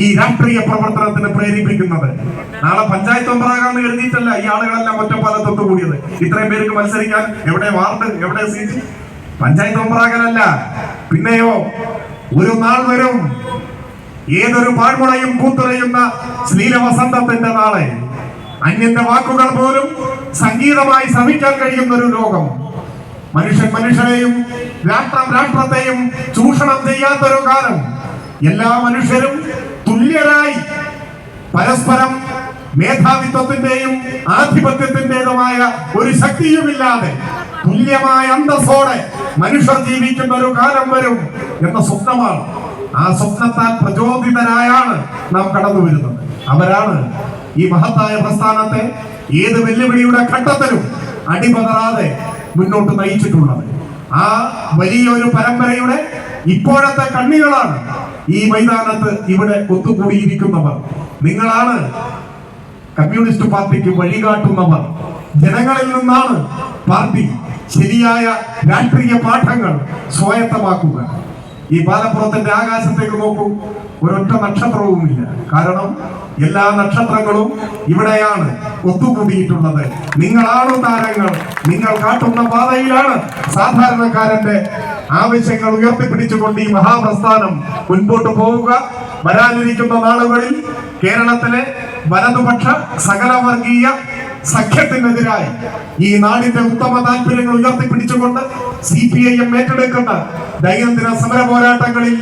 ഈ രാഷ്ട്രീയ പ്രവർത്തനത്തിന് പ്രേരിപ്പിക്കുന്നത്. നാളെ പഞ്ചായത്ത് മെമ്പറാകാന്ന് കരുതിയിട്ടല്ല ഈ ആളുകളെല്ലാം ഒറ്റപ്പാലത്തൊത്തു കൂടിയത്. ഇത്രയും പേർക്ക് മത്സരിക്കാൻ എവിടെ വാർഡ്, എവിടെ സീറ്റ്? പഞ്ചായത്ത് മെമ്പറാകാനല്ല. പിന്നെയോ ഒരു നാൾ വരും, ഏതൊരു പാഴ്മുളയും പൂത്തുലയുന്ന ശ്ലീലവസന്തത്തിന്റെ നാളെ, അന്യന്റെ വാക്കുകൾ പോലും സംഗീതമായി ശ്രമിക്കാൻ കഴിയുന്ന ഒരു ലോകം, മനുഷ്യൻ മനുഷ്യരെയും രാഷ്ട്രം രാഷ്ട്രത്തെയും ചൂഷണം ചെയ്യാത്തൊരു കാലം, എല്ലാ മനുഷ്യരും തുല്യരായി പരസ്പരം മേധാവിത്വത്തിന്റെയും ആധിപത്യത്തിന്റേതുമായ ഒരു ശക്തിയുമില്ലാതെ തുല്യമായ അന്തസ്സോടെ മനുഷ്യർ ജീവിക്കുന്ന ഒരു കാലം വരും എന്ന സ്വപ്നമാണ്. ആ സ്വപ്നത്താൽ പ്രചോദിതരായാണ് നാം കടന്നു വരുന്നത്. അവരാണ് ഈ മഹത്തായ പ്രസ്ഥാനത്തെ ഏത് വെല്ലുവിളിയുടെ ഘട്ടത്തിലും അടിപതറാതെ മുന്നോട്ട് നയിച്ചിട്ടുള്ളത്. ആ വലിയൊരു പരമ്പരയുടെ ഇപ്പോഴത്തെ കണ്ണികളാണ് ഈ മൈതാനത്ത് ഇവിടെ ഒത്തുകൂടിയിരിക്കുന്നവർ. നിങ്ങളാണ് കമ്മ്യൂണിസ്റ്റ് പാർട്ടിക്ക് വഴികാട്ടുന്നവർ. ജനങ്ങളിൽ നിന്നാണ് പാർട്ടി ശരിയായ രാഷ്ട്രീയ പാഠങ്ങൾ സ്വായത്തമാക്കുക. ഈ പാലപ്പുറത്തിന്റെ ആകാശത്തേക്ക് നോക്കൂ, ഒരൊറ്റ നക്ഷത്രവുമില്ല. കാരണം എല്ലാ നക്ഷത്രങ്ങളും ഇവിടെയാണ് ഒത്തുകൂടിയിട്ടുള്ളത്. നിങ്ങളാണ് താരങ്ങൾ. നിങ്ങൾ കാട്ടുന്ന പാതയിലാണ് സാധാരണക്കാരന്റെ ആവശ്യങ്ങൾ ഉയർത്തിപ്പിടിച്ചുകൊണ്ട് ഈ മഹാപ്രസ്ഥാനം മുൻപോട്ട് പോവുക. വരാനിരിക്കുന്ന നാളുകളിൽ കേരളത്തിലെ വലതുപക്ഷ സകലവർഗീയ സഖ്യത്തിനെതിരായി ഈ നാടിന്റെ ഉത്തമ താല്പര്യങ്ങൾ ഉയർത്തിപ്പിടിച്ചുകൊണ്ട് CPIM ഏറ്റെടുക്കുന്ന ദൈനംദിന സമര പോരാട്ടങ്ങളിൽ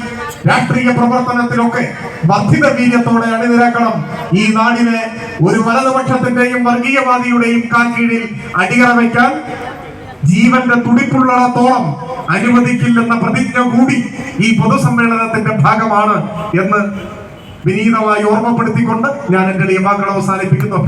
രാഷ്ട്രീയ പ്രവർത്തനത്തിലൊക്കെ വർദ്ധിത വീര്യത്തോടെ അണിനിരക്കണം. ഈ നാടിനെ ഒരു വലതുപക്ഷത്തിന്റെയും വർഗീയവാദിയുടെയും കാൽ കീഴിൽ അടിയറ വയ്ക്കാൻ ജീവന്റെ തുടിപ്പുള്ളിടത്തോളം അനുവദിക്കില്ലെന്ന പ്രതിജ്ഞ കൂടി ഈ പൊതുസമ്മേളനത്തിന്റെ ഭാഗമാണ് എന്ന് വിനീതമായി ഓർമ്മപ്പെടുത്തിക്കൊണ്ട് ഞാൻ എന്റെ വാക്കുകൾ അവസാനിപ്പിക്കുന്നു.